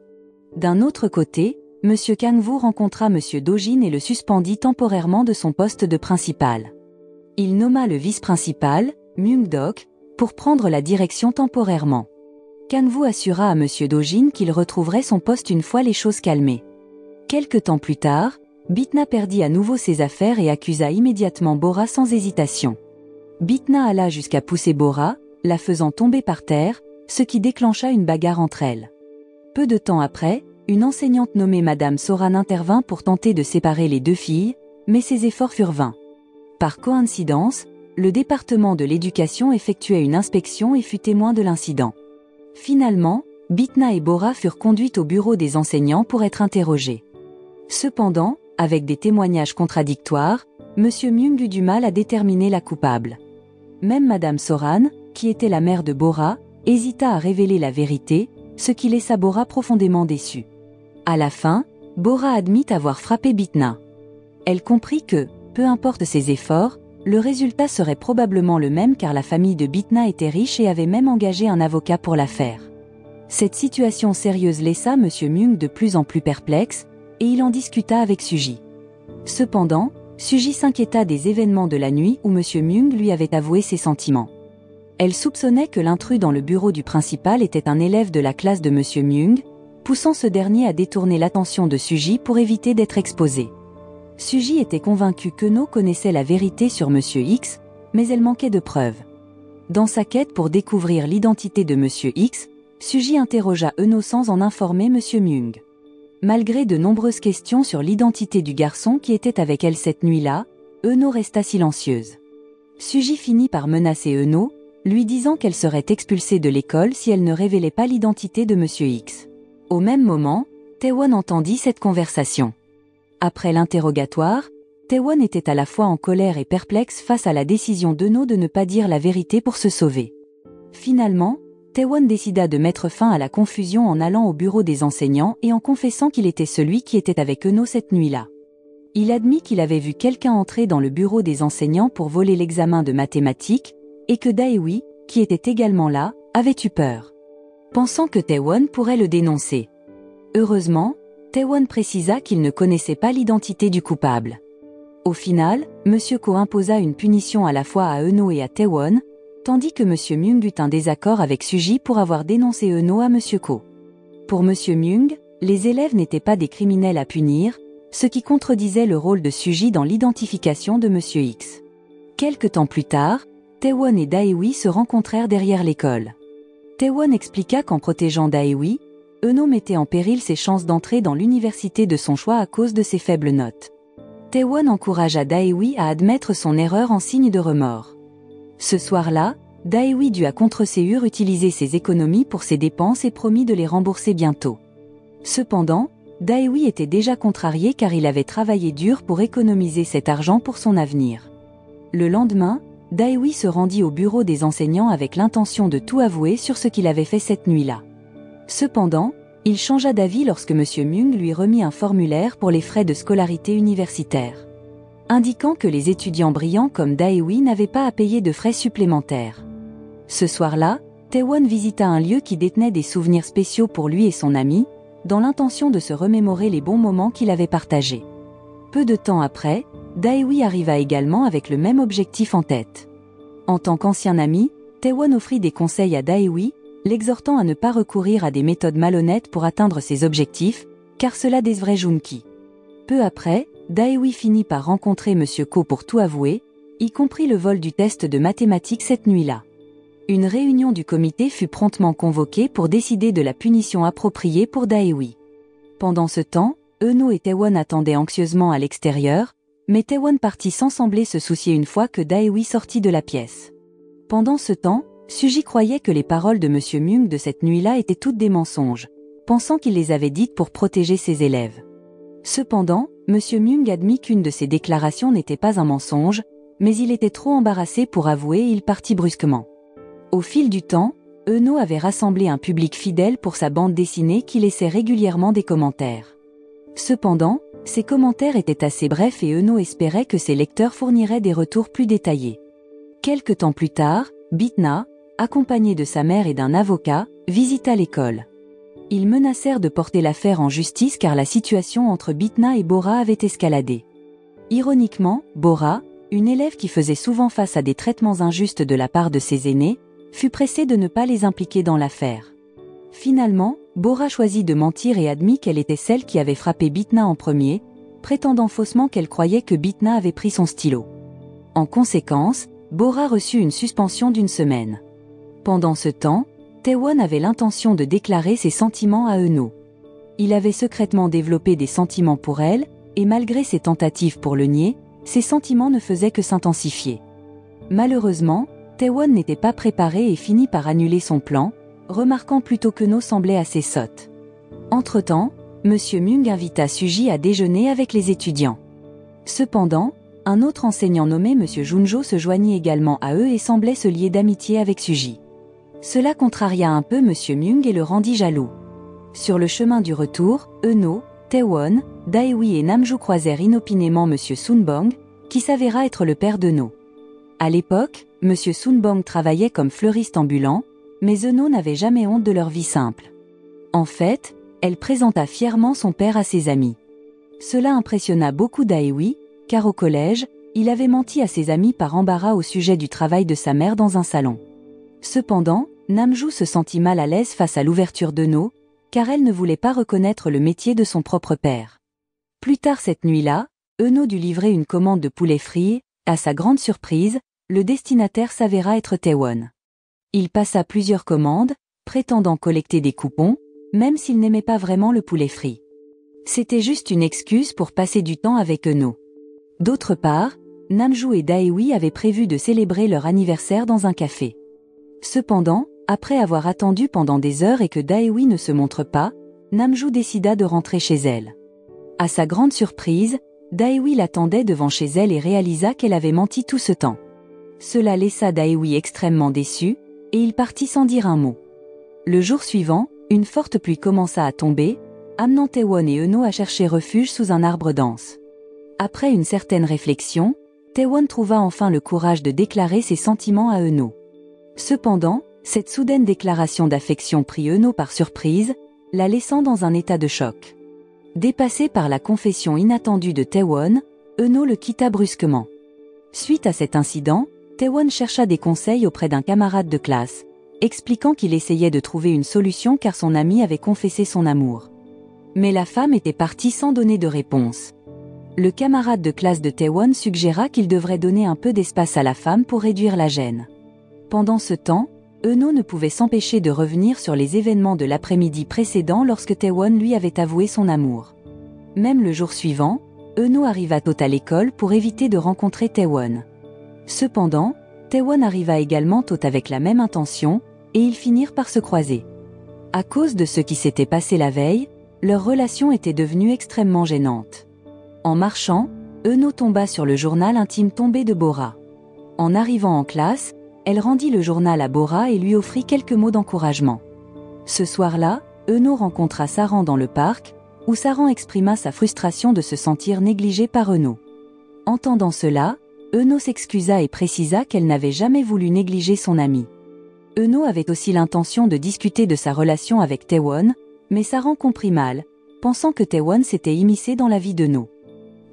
D'un autre côté, M. Kang-woo rencontra M. Do-jin et le suspendit temporairement de son poste de principal. Il nomma le vice-principal, Myung-dok, pour prendre la direction temporairement. Kang-woo assura à M. Do-jin qu'il retrouverait son poste une fois les choses calmées. Quelque temps plus tard, Bitna perdit à nouveau ses affaires et accusa immédiatement Bora sans hésitation. Bitna alla jusqu'à pousser Bora, la faisant tomber par terre, ce qui déclencha une bagarre entre elles. Peu de temps après, une enseignante nommée Madame Soran intervint pour tenter de séparer les deux filles, mais ses efforts furent vains. Par coïncidence, le département de l'éducation effectuait une inspection et fut témoin de l'incident. Finalement, Bitna et Bora furent conduites au bureau des enseignants pour être interrogées. Cependant, avec des témoignages contradictoires, M. Myung eut du mal à déterminer la coupable. Même Madame Soran, qui était la mère de Bora, hésita à révéler la vérité, ce qui laissa Bora profondément déçue. À la fin, Bora admit avoir frappé Bitna. Elle comprit que, peu importe ses efforts, le résultat serait probablement le même car la famille de Bitna était riche et avait même engagé un avocat pour l'affaire. Cette situation sérieuse laissa M. Myung de plus en plus perplexe, et il en discuta avec Suji. Cependant, Suji s'inquiéta des événements de la nuit où M. Myung lui avait avoué ses sentiments. Elle soupçonnait que l'intrus dans le bureau du principal était un élève de la classe de M. Myung, poussant ce dernier à détourner l'attention de Suji pour éviter d'être exposé. Suji était convaincu qu'Euno connaissait la vérité sur M. X, mais elle manquait de preuves. Dans sa quête pour découvrir l'identité de Monsieur X, Suji interrogea Eno sans en informer Monsieur Myung. Malgré de nombreuses questions sur l'identité du garçon qui était avec elle cette nuit-là, Eno resta silencieuse. Suji finit par menacer Eno, lui disant qu'elle serait expulsée de l'école si elle ne révélait pas l'identité de Monsieur X. Au même moment, Taewon entendit cette conversation. Après l'interrogatoire, Taewon était à la fois en colère et perplexe face à la décision d'Eno de ne pas dire la vérité pour se sauver. Finalement, Taewon décida de mettre fin à la confusion en allant au bureau des enseignants et en confessant qu'il était celui qui était avec Eno cette nuit-là. Il admit qu'il avait vu quelqu'un entrer dans le bureau des enseignants pour voler l'examen de mathématiques, et que Daewi, qui était également là, avait eu peur, pensant que Taewon pourrait le dénoncer. Heureusement, Taewon précisa qu'il ne connaissait pas l'identité du coupable. Au final, Monsieur Ko imposa une punition à la fois à Eno et à Taewon, tandis que Monsieur Myung eut un désaccord avec Suji pour avoir dénoncé Eno à Monsieur Ko. Pour Monsieur Myung, les élèves n'étaient pas des criminels à punir, ce qui contredisait le rôle de Suji dans l'identification de Monsieur X. Quelque temps plus tard, Taewon et Daewi se rencontrèrent derrière l'école. Taewon expliqua qu'en protégeant Daewi, Eno mettait en péril ses chances d'entrer dans l'université de son choix à cause de ses faibles notes. Taewon encouragea Daewi à admettre son erreur en signe de remords. Ce soir-là, Daewi dut à contre-ségur utiliser ses économies pour ses dépenses et promit de les rembourser bientôt. Cependant, Daewi était déjà contrarié car il avait travaillé dur pour économiser cet argent pour son avenir. Le lendemain, Daewi se rendit au bureau des enseignants avec l'intention de tout avouer sur ce qu'il avait fait cette nuit-là. Cependant, il changea d'avis lorsque Monsieur Myung lui remit un formulaire pour les frais de scolarité universitaire, indiquant que les étudiants brillants comme Daewi n'avaient pas à payer de frais supplémentaires. Ce soir-là, Taewon visita un lieu qui détenait des souvenirs spéciaux pour lui et son ami, dans l'intention de se remémorer les bons moments qu'il avait partagés. Peu de temps après, Daewi arriva également avec le même objectif en tête. En tant qu'ancien ami, Taewon offrit des conseils à Daewi, l'exhortant à ne pas recourir à des méthodes malhonnêtes pour atteindre ses objectifs, car cela décevrait Junki. Peu après, Daewi finit par rencontrer Monsieur Ko pour tout avouer, y compris le vol du test de mathématiques cette nuit-là. Une réunion du comité fut promptement convoquée pour décider de la punition appropriée pour Daewi. Pendant ce temps, Eno et Taewon attendaient anxieusement à l'extérieur, mais Taewon partit sans sembler se soucier une fois que Daewi sortit de la pièce. Pendant ce temps, Suji croyait que les paroles de Monsieur Myung de cette nuit-là étaient toutes des mensonges, pensant qu'il les avait dites pour protéger ses élèves. Cependant, Monsieur Myung admit qu'une de ses déclarations n'était pas un mensonge, mais il était trop embarrassé pour avouer et il partit brusquement. Au fil du temps, Eno avait rassemblé un public fidèle pour sa bande dessinée qui laissait régulièrement des commentaires. Cependant, ces commentaires étaient assez brefs et Eno espérait que ses lecteurs fourniraient des retours plus détaillés. Quelque temps plus tard, Bitna, accompagné de sa mère et d'un avocat, visita l'école. Ils menacèrent de porter l'affaire en justice car la situation entre Bitna et Bora avait escaladé. Ironiquement, Bora, une élève qui faisait souvent face à des traitements injustes de la part de ses aînés, fut pressée de ne pas les impliquer dans l'affaire. Finalement, Bora choisit de mentir et admit qu'elle était celle qui avait frappé Bitna en premier, prétendant faussement qu'elle croyait que Bitna avait pris son stylo. En conséquence, Bora reçut une suspension d'1 semaine. Pendant ce temps, Taewon avait l'intention de déclarer ses sentiments à Eno. Il avait secrètement développé des sentiments pour elle, et malgré ses tentatives pour le nier, ses sentiments ne faisaient que s'intensifier. Malheureusement, Taewon n'était pas préparé et finit par annuler son plan, remarquant plutôt qu'Eno semblait assez sotte. Entre-temps, Monsieur Myung invita Suji à déjeuner avec les étudiants. Cependant, un autre enseignant nommé Monsieur Junjo se joignit également à eux et semblait se lier d'amitié avec Suji. Cela contraria un peu Monsieur Myung et le rendit jaloux. Sur le chemin du retour, Eno, Taewon, Daewi et Namju croisèrent inopinément Monsieur Sunbong, qui s'avéra être le père d'Eno. À l'époque, Monsieur Sunbong travaillait comme fleuriste ambulant, mais Eno n'avait jamais honte de leur vie simple. En fait, elle présenta fièrement son père à ses amis. Cela impressionna beaucoup Daewi, car au collège, il avait menti à ses amis par embarras au sujet du travail de sa mère dans un salon. Cependant, Namju se sentit mal à l'aise face à l'ouverture d'Eno, car elle ne voulait pas reconnaître le métier de son propre père. Plus tard cette nuit-là, Eno dut livrer une commande de poulet frit, à sa grande surprise, Le destinataire s'avéra être Taewon. Il passa plusieurs commandes, prétendant collecter des coupons, même s'il n'aimait pas vraiment le poulet frit. C'était juste une excuse pour passer du temps avec Euno. D'autre part, Namjoo et Daewi avaient prévu de célébrer leur anniversaire dans un café. Cependant, après avoir attendu pendant des heures et que Daewi ne se montre pas, Namjoo décida de rentrer chez elle. À sa grande surprise, Daewi l'attendait devant chez elle et réalisa qu'elle avait menti tout ce temps. Cela laissa Daewi extrêmement déçu, et il partit sans dire un mot. Le jour suivant, une forte pluie commença à tomber, amenant Taewon et Euno à chercher refuge sous un arbre dense. Après une certaine réflexion, Taewon trouva enfin le courage de déclarer ses sentiments à Euno. Cependant, cette soudaine déclaration d'affection prit Euno par surprise, la laissant dans un état de choc. Dépassé par la confession inattendue de Taewon, Euno le quitta brusquement. Suite à cet incident, Taewon chercha des conseils auprès d'un camarade de classe, expliquant qu'il essayait de trouver une solution car son ami avait confessé son amour. Mais la femme était partie sans donner de réponse. Le camarade de classe de Taewon suggéra qu'il devrait donner un peu d'espace à la femme pour réduire la gêne. Pendant ce temps, Euno ne pouvait s'empêcher de revenir sur les événements de l'après-midi précédent lorsque Taewon lui avait avoué son amour. Même le jour suivant, Euno arriva tôt à l'école pour éviter de rencontrer Taewon. Cependant, Taewon arriva également tôt avec la même intention, et ils finirent par se croiser. À cause de ce qui s'était passé la veille, leur relation était devenue extrêmement gênante. En marchant, Euno tomba sur le journal intime tombé de Bora. En arrivant en classe, elle rendit le journal à Bora et lui offrit quelques mots d'encouragement. Ce soir-là, Euno rencontra Saran dans le parc, où Saran exprima sa frustration de se sentir négligée par Euno. Entendant cela, Euno s'excusa et précisa qu'elle n'avait jamais voulu négliger son ami. Euno avait aussi l'intention de discuter de sa relation avec Taewon, mais Saran comprit mal, pensant que Taewon s'était immiscé dans la vie d'Euno.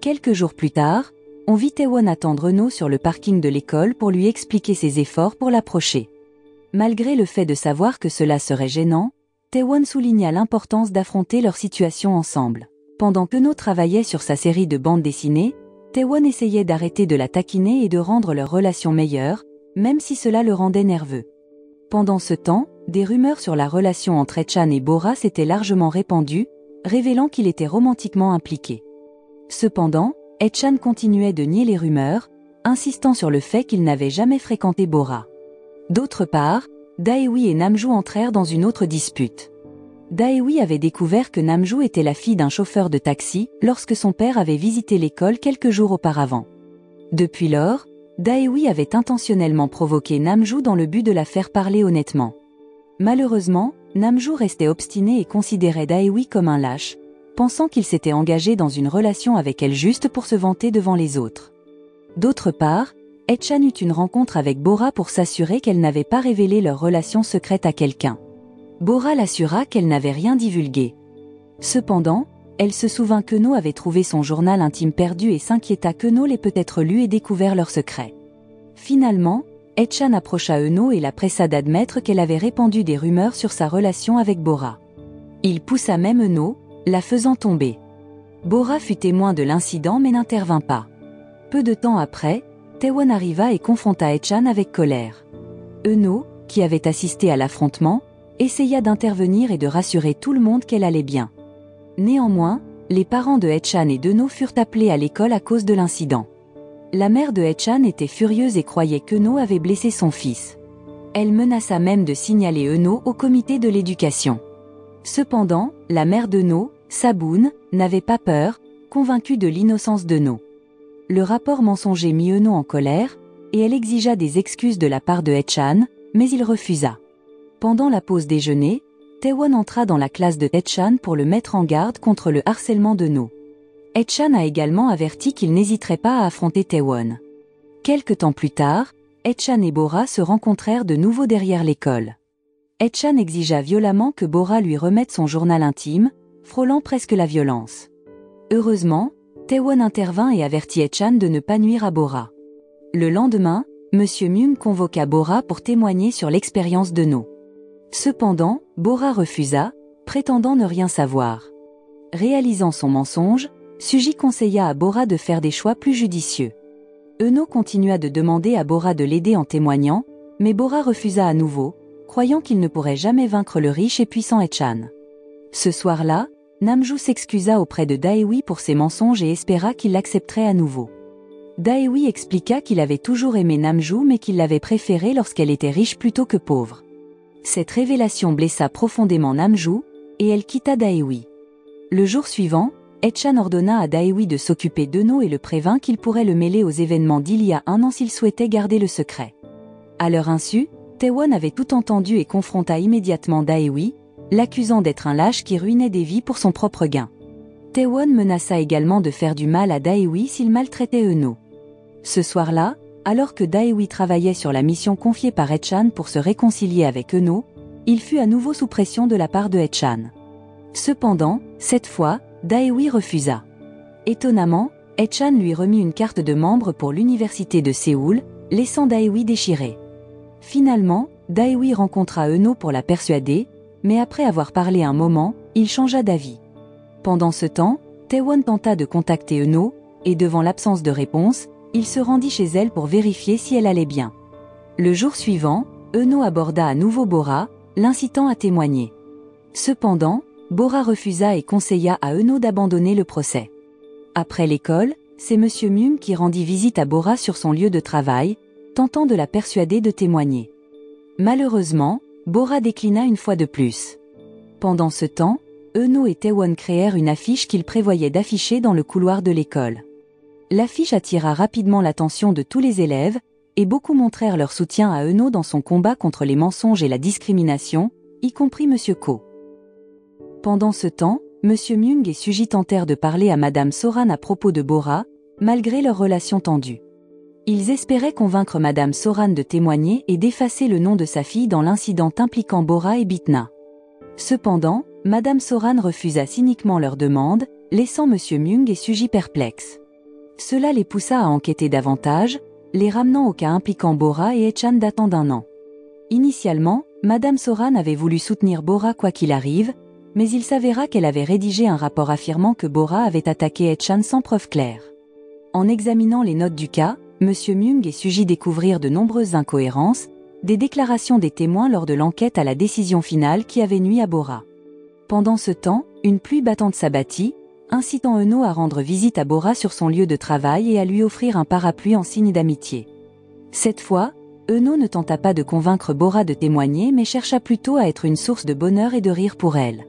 Quelques jours plus tard, on vit Taewon attendre Euno sur le parking de l'école pour lui expliquer ses efforts pour l'approcher. Malgré le fait de savoir que cela serait gênant, Taewon souligna l'importance d'affronter leur situation ensemble. Pendant qu'Euno travaillait sur sa série de bandes dessinées, Taewon essayait d'arrêter de la taquiner et de rendre leur relation meilleure, même si cela le rendait nerveux. Pendant ce temps, des rumeurs sur la relation entre Haechan et Bora s'étaient largement répandues, révélant qu'il était romantiquement impliqué. Cependant, Haechan continuait de nier les rumeurs, insistant sur le fait qu'il n'avait jamais fréquenté Bora. D'autre part, Daewi et Namjoo entrèrent dans une autre dispute. Daewi avait découvert que Namjoo était la fille d'un chauffeur de taxi lorsque son père avait visité l'école quelques jours auparavant. Depuis lors, Daewi avait intentionnellement provoqué Namjoo dans le but de la faire parler honnêtement. Malheureusement, Namjoo restait obstiné et considérait Daewi comme un lâche, pensant qu'il s'était engagé dans une relation avec elle juste pour se vanter devant les autres. D'autre part, Haechan eut une rencontre avec Bora pour s'assurer qu'elle n'avait pas révélé leur relation secrète à quelqu'un. Bora l'assura qu'elle n'avait rien divulgué. Cependant, elle se souvint qu'Euno avait trouvé son journal intime perdu et s'inquiéta qu'Euno l'ait peut-être lu et découvert leur secret. Finalement, Haechan approcha Euno et la pressa d'admettre qu'elle avait répandu des rumeurs sur sa relation avec Bora. Il poussa même Euno, la faisant tomber. Bora fut témoin de l'incident mais n'intervint pas. Peu de temps après, Taewon arriva et confronta Haechan avec colère. Euno, qui avait assisté à l'affrontement, essaya d'intervenir et de rassurer tout le monde qu'elle allait bien. Néanmoins, les parents de Haechan et d'Euno furent appelés à l'école à cause de l'incident. La mère de Haechan était furieuse et croyait qu'Euno avait blessé son fils. Elle menaça même de signaler Euno au comité de l'éducation. Cependant, la mère d'Euno, Saboon, n'avait pas peur, convaincue de l'innocence d'Euno. Le rapport mensonger mit Euno en colère, et elle exigea des excuses de la part de Haechan, mais il refusa. Pendant la pause déjeuner, Taewon entra dans la classe de Haechan pour le mettre en garde contre le harcèlement d'Euno. Haechan a également averti qu'il n'hésiterait pas à affronter Taewon. Quelque temps plus tard, Haechan et Bora se rencontrèrent de nouveau derrière l'école. Haechan exigea violemment que Bora lui remette son journal intime, frôlant presque la violence. Heureusement, Taewon intervint et avertit Haechan de ne pas nuire à Bora. Le lendemain, Monsieur Myung convoqua Bora pour témoigner sur l'expérience d'Euno. Cependant, Bora refusa, prétendant ne rien savoir. Réalisant son mensonge, Suji conseilla à Bora de faire des choix plus judicieux. Eno continua de demander à Bora de l'aider en témoignant, mais Bora refusa à nouveau, croyant qu'il ne pourrait jamais vaincre le riche et puissant Haechan. Ce soir-là, Namju s'excusa auprès de Daewi pour ses mensonges et espéra qu'il l'accepterait à nouveau. Daewi expliqua qu'il avait toujours aimé Namju mais qu'il l'avait préférée lorsqu'elle était riche plutôt que pauvre. Cette révélation blessa profondément Namju, et elle quitta Daewi. Le jour suivant, Haechan ordonna à Daewi de s'occuper d'Eno et le prévint qu'il pourrait le mêler aux événements d'il y a un an s'il souhaitait garder le secret. À leur insu, Taewon avait tout entendu et confronta immédiatement Daewi, l'accusant d'être un lâche qui ruinait des vies pour son propre gain. Taewon menaça également de faire du mal à Daewi s'il maltraitait Eno. Ce soir-là, alors que Daewi travaillait sur la mission confiée par Haechan pour se réconcilier avec Eno, il fut à nouveau sous pression de la part de Haechan. Cependant, cette fois, Daewi refusa. Étonnamment, Haechan lui remit une carte de membre pour l'université de Séoul, laissant Daewi déchiré. Finalement, Daewi rencontra Eno pour la persuader, mais après avoir parlé un moment, il changea d'avis. Pendant ce temps, Taewon tenta de contacter Eno, et devant l'absence de réponse, il se rendit chez elle pour vérifier si elle allait bien. Le jour suivant, Eno aborda à nouveau Bora, l'incitant à témoigner. Cependant, Bora refusa et conseilla à Eno d'abandonner le procès. Après l'école, c'est Monsieur Mum qui rendit visite à Bora sur son lieu de travail, tentant de la persuader de témoigner. Malheureusement, Bora déclina une fois de plus. Pendant ce temps, Eno et Taewon créèrent une affiche qu'ils prévoyaient d'afficher dans le couloir de l'école. L'affiche attira rapidement l'attention de tous les élèves, et beaucoup montrèrent leur soutien à Eno dans son combat contre les mensonges et la discrimination, y compris Monsieur Ko. Pendant ce temps, Monsieur Myung et Suji tentèrent de parler à Madame Soran à propos de Bora, malgré leur relation tendue. Ils espéraient convaincre Madame Soran de témoigner et d'effacer le nom de sa fille dans l'incident impliquant Bora et Bitna. Cependant, Madame Soran refusa cyniquement leur demande, laissant Monsieur Myung et Suji perplexes. Cela les poussa à enquêter davantage, les ramenant au cas impliquant Bora et Haechan datant d'1 an. Initialement, Madame Soran avait voulu soutenir Bora quoi qu'il arrive, mais il s'avéra qu'elle avait rédigé un rapport affirmant que Bora avait attaqué Haechan sans preuve claire. En examinant les notes du cas, Monsieur Myung et Suji découvrirent de nombreuses incohérences, des déclarations des témoins lors de l'enquête à la décision finale qui avait nui à Bora. Pendant ce temps, une pluie battante s'abattit, incitant Eno à rendre visite à Bora sur son lieu de travail et à lui offrir un parapluie en signe d'amitié. Cette fois, Eno ne tenta pas de convaincre Bora de témoigner mais chercha plutôt à être une source de bonheur et de rire pour elle.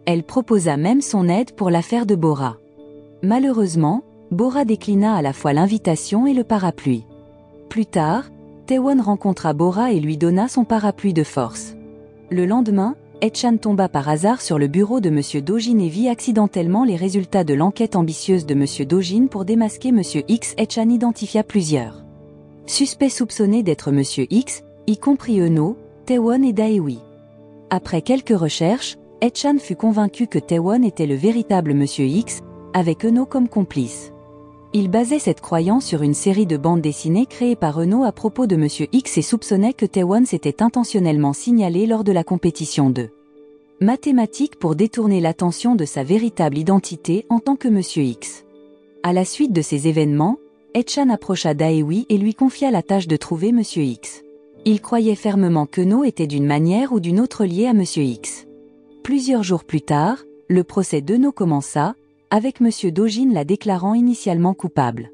Elle proposa même son aide pour l'affaire de Bora. Malheureusement, Bora déclina à la fois l'invitation et le parapluie. Plus tard, Taewon rencontra Bora et lui donna son parapluie de force. Le lendemain, Haechan tomba par hasard sur le bureau de Monsieur Dojin et vit accidentellement les résultats de l'enquête ambitieuse de Monsieur Dojin pour démasquer Monsieur X. Haechan identifia plusieurs suspects soupçonnés d'être Monsieur X, y compris Eno, Taewon et Daewi. Après quelques recherches, Haechan fut convaincu que Taewon était le véritable Monsieur X, avec Eno comme complice. Il basait cette croyance sur une série de bandes dessinées créées par Eno à propos de Monsieur X et soupçonnait que Taewon s'était intentionnellement signalé lors de la compétition de mathématiques pour détourner l'attention de sa véritable identité en tant que Monsieur X. À la suite de ces événements, Haechan approcha Daewi et lui confia la tâche de trouver Monsieur X. Il croyait fermement qu'Eno était d'une manière ou d'une autre lié à Monsieur X. Plusieurs jours plus tard, le procès d'Eno commença, avec Monsieur Dojin la déclarant initialement coupable.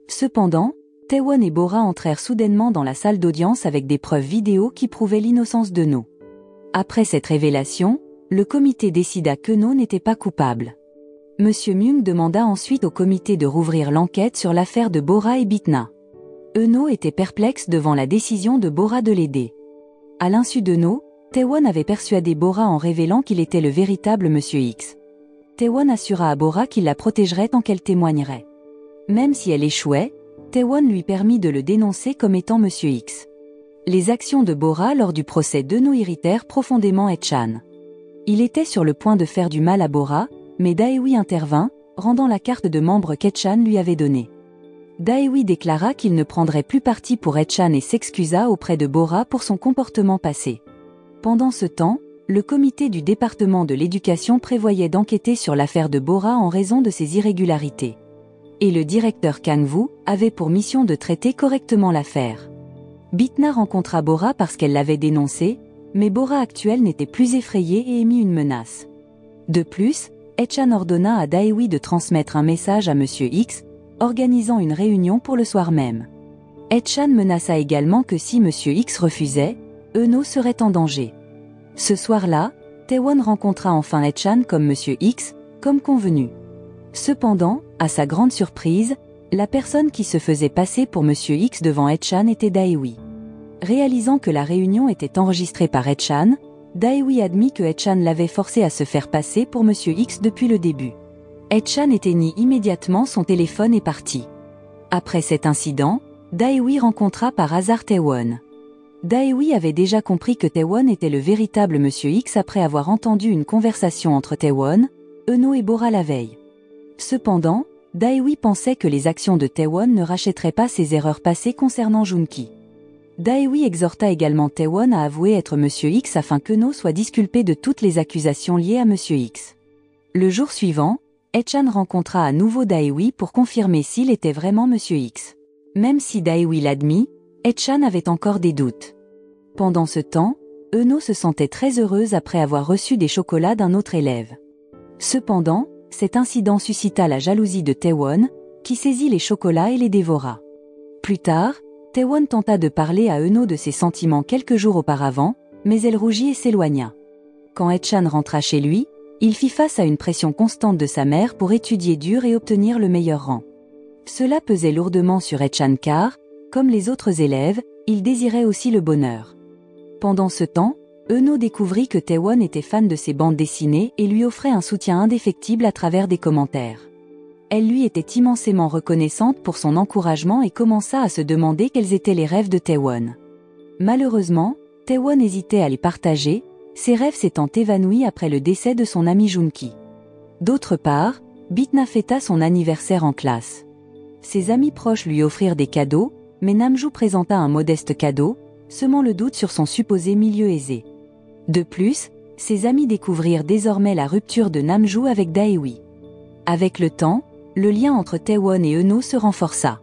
Cependant, Taewon et Bora entrèrent soudainement dans la salle d'audience avec des preuves vidéo qui prouvaient l'innocence d'Eno. Après cette révélation, le comité décida qu'Eno n'était pas coupable. Monsieur Myung demanda ensuite au comité de rouvrir l'enquête sur l'affaire de Bora et Bitna. Eno était perplexe devant la décision de Bora de l'aider. À l'insu d'Eno, Taewon avait persuadé Bora en révélant qu'il était le véritable Monsieur X. Taewon assura à Bora qu'il la protégerait tant qu'elle témoignerait. Même si elle échouait, Taewon lui permit de le dénoncer comme étant Monsieur X. Les actions de Bora lors du procès d'Eno irritèrent profondément Haechan. Il était sur le point de faire du mal à Bora, mais Daewi intervint, rendant la carte de membre qu'Haechan lui avait donnée. Daewi déclara qu'il ne prendrait plus parti pour Haechan et s'excusa auprès de Bora pour son comportement passé. Pendant ce temps, le comité du département de l'éducation prévoyait d'enquêter sur l'affaire de Bora en raison de ses irrégularités. Et le directeur Kang-woo avait pour mission de traiter correctement l'affaire. Bitna rencontra Bora parce qu'elle l'avait dénoncé, mais Bora actuelle n'était plus effrayée et émit une menace. De plus, Hae-chan ordonna à Daewi de transmettre un message à Monsieur X, organisant une réunion pour le soir même. Hae-chan menaça également que si Monsieur X refusait, Euno serait en danger. Ce soir-là, Taewon rencontra enfin Hae-chan comme Monsieur X, comme convenu. Cependant, à sa grande surprise, la personne qui se faisait passer pour Monsieur X devant Hae-chan était Daewi. Réalisant que la réunion était enregistrée par Hae-chan, Daewi admit que Hae-chan l'avait forcé à se faire passer pour Monsieur X depuis le début. Hae-chan éteignit immédiatement son téléphone et partit. Après cet incident, Daewi rencontra par hasard Taewon. Daewi avait déjà compris que Taewon était le véritable Monsieur X après avoir entendu une conversation entre Taewon, Euno et Bora la veille. Cependant, Daewi pensait que les actions de Taewon ne rachèteraient pas ses erreurs passées concernant Junki. Daewi exhorta également Taewon à avouer être Monsieur X afin qu'Euno soit disculpé de toutes les accusations liées à Monsieur X. Le jour suivant, Hae-chan rencontra à nouveau Daewi pour confirmer s'il était vraiment Monsieur X. Même si Daewi l'admit, Hae-chan avait encore des doutes. Pendant ce temps, Euno se sentait très heureuse après avoir reçu des chocolats d'un autre élève. Cependant, cet incident suscita la jalousie de Taewon, qui saisit les chocolats et les dévora. Plus tard, Taewon tenta de parler à Euno de ses sentiments quelques jours auparavant, mais elle rougit et s'éloigna. Quand Hae-chan rentra chez lui, il fit face à une pression constante de sa mère pour étudier dur et obtenir le meilleur rang. Cela pesait lourdement sur Hae-chan car, comme les autres élèves, il désirait aussi le bonheur. Pendant ce temps, Euno découvrit que Taewon était fan de ses bandes dessinées et lui offrait un soutien indéfectible à travers des commentaires. Elle lui était immensément reconnaissante pour son encouragement et commença à se demander quels étaient les rêves de Taewon. Malheureusement, Taewon hésitait à les partager, ses rêves s'étant évanouis après le décès de son ami Junki. D'autre part, Bitna fêta son anniversaire en classe. Ses amis proches lui offrirent des cadeaux, mais Namjoo présenta un modeste cadeau, semant le doute sur son supposé milieu aisé. De plus, ses amis découvrirent désormais la rupture de Namjoo avec Daewi. Avec le temps, le lien entre Taewon et Euno se renforça.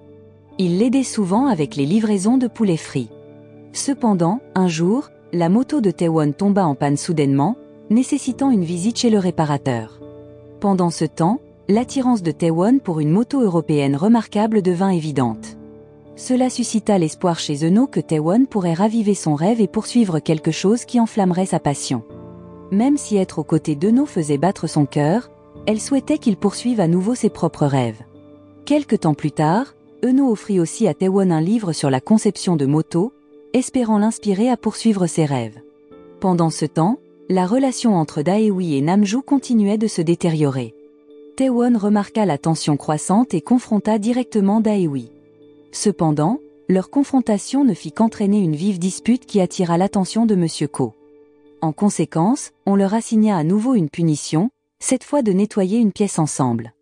Il l'aidait souvent avec les livraisons de poulet frit. Cependant, un jour, la moto de Taewon tomba en panne soudainement, nécessitant une visite chez le réparateur. Pendant ce temps, l'attirance de Taewon pour une moto européenne remarquable devint évidente. Cela suscita l'espoir chez Euno que Taewon pourrait raviver son rêve et poursuivre quelque chose qui enflammerait sa passion. Même si être aux côtés d'Euno faisait battre son cœur, elle souhaitait qu'il poursuive à nouveau ses propres rêves. Quelque temps plus tard, Euno offrit aussi à Taewon un livre sur la conception de motos, espérant l'inspirer à poursuivre ses rêves. Pendant ce temps, la relation entre Daewi et Namjoo continuait de se détériorer. Taewon remarqua la tension croissante et confronta directement Daewi. Cependant, leur confrontation ne fit qu'entraîner une vive dispute qui attira l'attention de Monsieur Ko. En conséquence, on leur assigna à nouveau une punition, cette fois de nettoyer une pièce ensemble.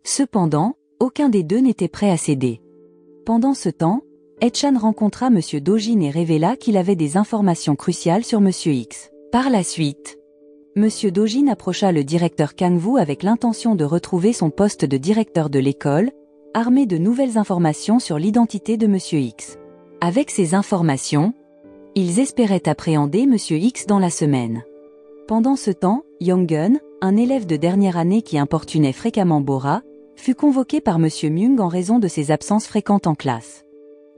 Cependant, aucun des deux n'était prêt à céder. Pendant ce temps, Hae-chan rencontra Monsieur Dojin et révéla qu'il avait des informations cruciales sur Monsieur X. Par la suite, Monsieur Dojin approcha le directeur Kang-woo avec l'intention de retrouver son poste de directeur de l'école, armé de nouvelles informations sur l'identité de Monsieur X. Avec ces informations, ils espéraient appréhender Monsieur X dans la semaine. Pendant ce temps, Young-gun, un élève de dernière année qui importunait fréquemment Bora, fut convoqué par Monsieur Myung en raison de ses absences fréquentes en classe.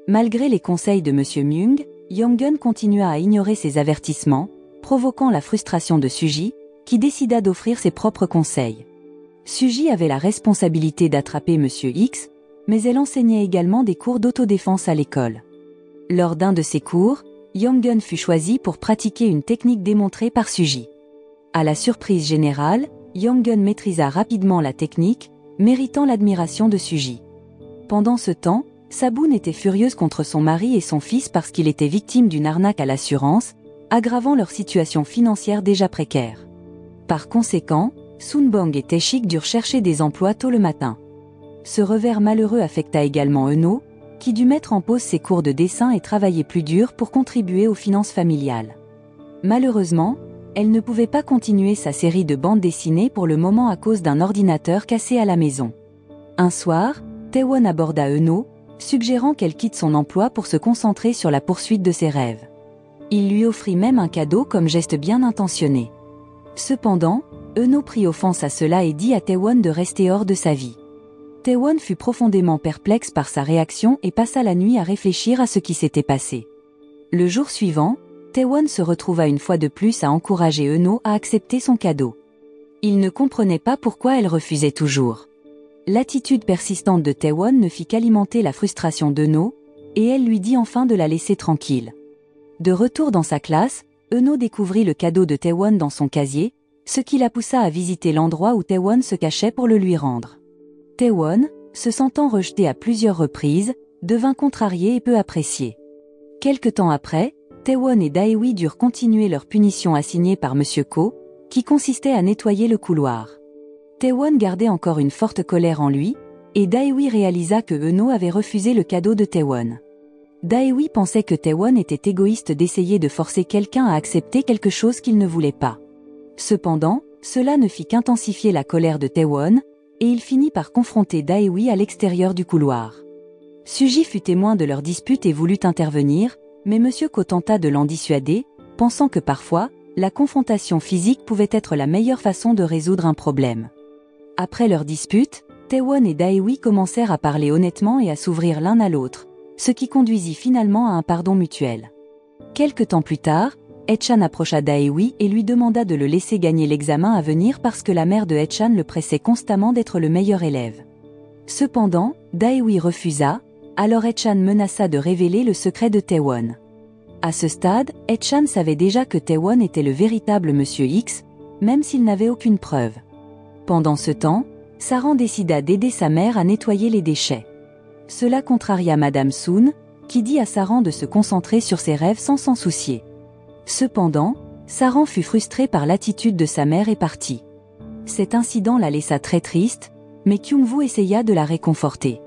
Malgré les conseils de Monsieur Myung, Young-gun continua à ignorer ses avertissements, provoquant la frustration de Suji, qui décida d'offrir ses propres conseils. Suji avait la responsabilité d'attraper Monsieur X, mais elle enseignait également des cours d'autodéfense à l'école. Lors d'un de ces cours, Young-gun fut choisi pour pratiquer une technique démontrée par Suji. À la surprise générale, Young-gun maîtrisa rapidement la technique, méritant l'admiration de Suji. Pendant ce temps, Sabun était furieuse contre son mari et son fils parce qu'il était victime d'une arnaque à l'assurance, aggravant leur situation financière déjà précaire. Par conséquent, Sunbong et Taeshik durent chercher des emplois tôt le matin. Ce revers malheureux affecta également Euno, qui dut mettre en pause ses cours de dessin et travailler plus dur pour contribuer aux finances familiales. Malheureusement, elle ne pouvait pas continuer sa série de bandes dessinées pour le moment à cause d'un ordinateur cassé à la maison. Un soir, Taewon aborda Eno, suggérant qu'elle quitte son emploi pour se concentrer sur la poursuite de ses rêves. Il lui offrit même un cadeau comme geste bien intentionné. Cependant, Eno prit offense à cela et dit à Taewon de rester hors de sa vie. Taewon fut profondément perplexe par sa réaction et passa la nuit à réfléchir à ce qui s'était passé. Le jour suivant, Taewon se retrouva une fois de plus à encourager Eno à accepter son cadeau. Il ne comprenait pas pourquoi elle refusait toujours. L'attitude persistante de Taewon ne fit qu'alimenter la frustration d'Eno, et elle lui dit enfin de la laisser tranquille. De retour dans sa classe, Eno découvrit le cadeau de Taewon dans son casier, ce qui la poussa à visiter l'endroit où Taewon se cachait pour le lui rendre. Taewon, se sentant rejetée à plusieurs reprises, devint contrariée et peu appréciée. Quelque temps après, Taewon et Daewi durent continuer leur punition assignée par Monsieur Ko, qui consistait à nettoyer le couloir. Taewon gardait encore une forte colère en lui, et Daewi réalisa que Eno avait refusé le cadeau de Taewon. Daewi pensait que Taewon était égoïste d'essayer de forcer quelqu'un à accepter quelque chose qu'il ne voulait pas. Cependant, cela ne fit qu'intensifier la colère de Taewon, et il finit par confronter Daewi à l'extérieur du couloir. Suji fut témoin de leur dispute et voulut intervenir, mais Monsieur Ko tenta de l'en dissuader, pensant que parfois, la confrontation physique pouvait être la meilleure façon de résoudre un problème. Après leur dispute, Taewon et Daewi commencèrent à parler honnêtement et à s'ouvrir l'un à l'autre, ce qui conduisit finalement à un pardon mutuel. Quelque temps plus tard, Haechan approcha Daewi et lui demanda de le laisser gagner l'examen à venir parce que la mère de Haechan le pressait constamment d'être le meilleur élève. Cependant, Daewi refusa, alors Haechan menaça de révéler le secret de Taewon. À ce stade, Haechan savait déjà que Taewon était le véritable Monsieur X, même s'il n'avait aucune preuve. Pendant ce temps, Saran décida d'aider sa mère à nettoyer les déchets. Cela contraria Madame Soon, qui dit à Saran de se concentrer sur ses rêves sans s'en soucier. Cependant, Saran fut frustrée par l'attitude de sa mère et partit. Cet incident la laissa très triste, mais Kyung-woo essaya de la réconforter.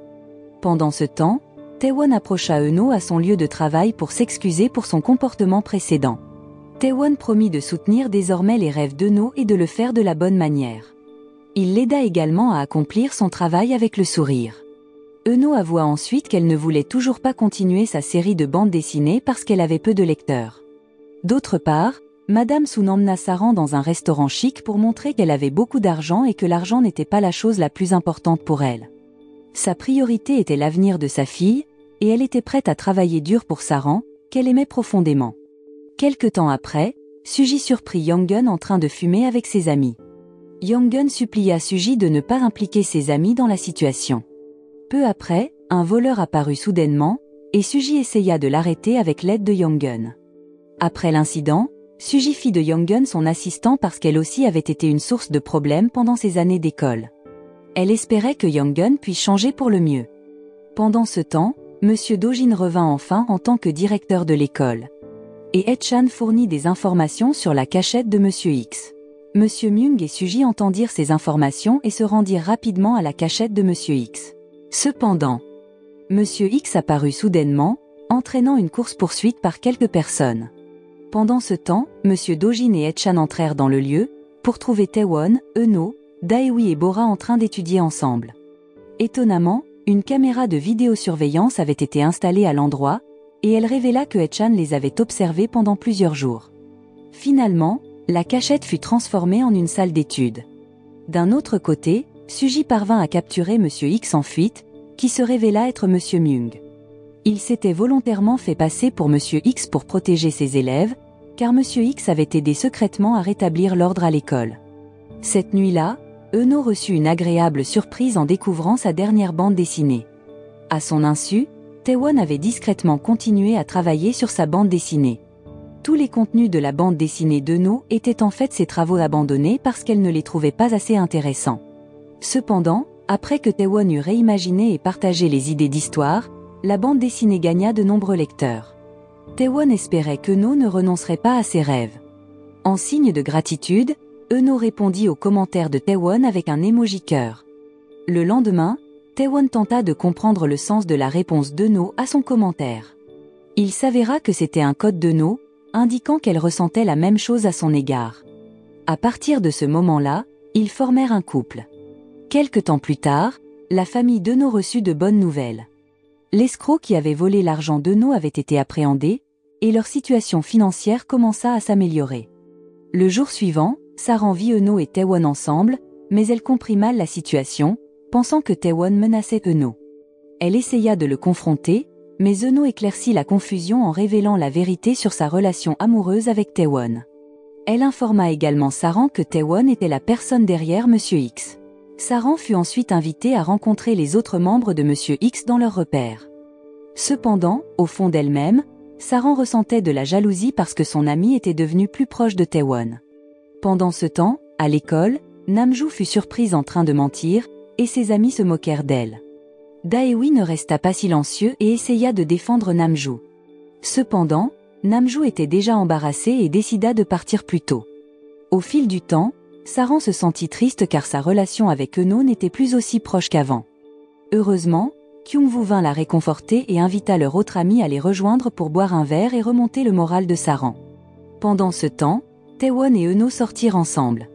Pendant ce temps, Taewon approcha Eno à son lieu de travail pour s'excuser pour son comportement précédent. Taewon promit de soutenir désormais les rêves d'Eno et de le faire de la bonne manière. Il l'aida également à accomplir son travail avec le sourire. Eno avoua ensuite qu'elle ne voulait toujours pas continuer sa série de bandes dessinées parce qu'elle avait peu de lecteurs. D'autre part, Madame Soon emmena Saran dans un restaurant chic pour montrer qu'elle avait beaucoup d'argent et que l'argent n'était pas la chose la plus importante pour elle. Sa priorité était l'avenir de sa fille, et elle était prête à travailler dur pour Saran, qu'elle aimait profondément. Quelque temps après, Suji surprit Young-gun en train de fumer avec ses amis. Young-gun supplia Suji de ne pas impliquer ses amis dans la situation. Peu après, un voleur apparut soudainement, et Suji essaya de l'arrêter avec l'aide de Young-gun. Après l'incident, Suji fit de Young-gun son assistant parce qu'elle aussi avait été une source de problèmes pendant ses années d'école. Elle espérait que Young-gun puisse changer pour le mieux. Pendant ce temps, Monsieur Do-jin revint enfin en tant que directeur de l'école. Et Haechan fournit des informations sur la cachette de Monsieur X. Monsieur Myung et Suji entendirent ces informations et se rendirent rapidement à la cachette de Monsieur X. Cependant, Monsieur X apparut soudainement, entraînant une course-poursuite par quelques personnes. Pendant ce temps, Monsieur Do-jin et Haechan entrèrent dans le lieu, pour trouver Taewon, Eno, Daewi et Bora en train d'étudier ensemble. Étonnamment, une caméra de vidéosurveillance avait été installée à l'endroit, et elle révéla que Haechan les avait observés pendant plusieurs jours. Finalement, la cachette fut transformée en une salle d'études. D'un autre côté, Suji parvint à capturer Monsieur X en fuite, qui se révéla être Monsieur Myung. Il s'était volontairement fait passer pour Monsieur X pour protéger ses élèves, car Monsieur X avait aidé secrètement à rétablir l'ordre à l'école. Cette nuit-là, Eno reçut une agréable surprise en découvrant sa dernière bande dessinée. À son insu, Taewon avait discrètement continué à travailler sur sa bande dessinée. Tous les contenus de la bande dessinée d'Eno étaient en fait ses travaux abandonnés parce qu'elle ne les trouvait pas assez intéressants. Cependant, après que Taewon eut réimaginé et partagé les idées d'histoire, la bande dessinée gagna de nombreux lecteurs. Taewon espérait qu'Eno ne renoncerait pas à ses rêves. En signe de gratitude, Eno répondit aux commentaires de Taewon avec un emoji cœur. Le lendemain, Taewon tenta de comprendre le sens de la réponse d'Eno à son commentaire. Il s'avéra que c'était un code d'Eno, indiquant qu'elle ressentait la même chose à son égard. À partir de ce moment-là, ils formèrent un couple. Quelque temps plus tard, la famille d'Euno reçut de bonnes nouvelles. L'escroc qui avait volé l'argent d'Euno avait été appréhendé, et leur situation financière commença à s'améliorer. Le jour suivant, Saran vit Euno et Taewon ensemble, mais elle comprit mal la situation, pensant que Taewon menaçait Euno. Elle essaya de le confronter, mais Euno éclaircit la confusion en révélant la vérité sur sa relation amoureuse avec Taewon. Elle informa également Saran que Taewon était la personne derrière Monsieur X. Saran fut ensuite invitée à rencontrer les autres membres de Monsieur X dans leur repère. Cependant, au fond d'elle-même, Saran ressentait de la jalousie parce que son amie était devenue plus proche de Taewon. Pendant ce temps, à l'école, Namju fut surprise en train de mentir, et ses amis se moquèrent d'elle. Daewi ne resta pas silencieux et essaya de défendre Namju. Cependant, Namju était déjà embarrassé et décida de partir plus tôt. Au fil du temps, Saran se sentit triste car sa relation avec Euno n'était plus aussi proche qu'avant. Heureusement, Kyungwoo vint la réconforter et invita leur autre ami à les rejoindre pour boire un verre et remonter le moral de Saran. Pendant ce temps, Taewon et Euno sortirent ensemble.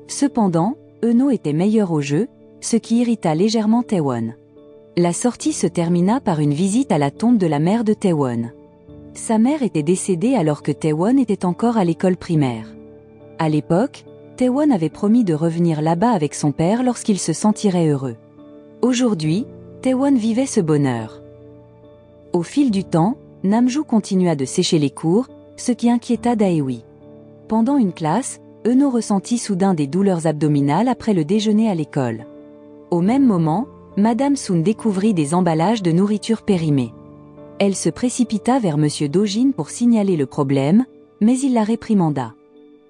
Cependant, Euno était meilleur au jeu, ce qui irrita légèrement Taewon. La sortie se termina par une visite à la tombe de la mère de Taewon. Sa mère était décédée alors que Taewon était encore à l'école primaire. À l'époque, Taewon avait promis de revenir là-bas avec son père lorsqu'il se sentirait heureux. Aujourd'hui, Taewon vivait ce bonheur. Au fil du temps, Namju continua de sécher les cours, ce qui inquiéta Daewi. Pendant une classe, Euno ressentit soudain des douleurs abdominales après le déjeuner à l'école. Au même moment, Madame Soon découvrit des emballages de nourriture périmée. Elle se précipita vers Monsieur Dojin pour signaler le problème, mais il la réprimanda.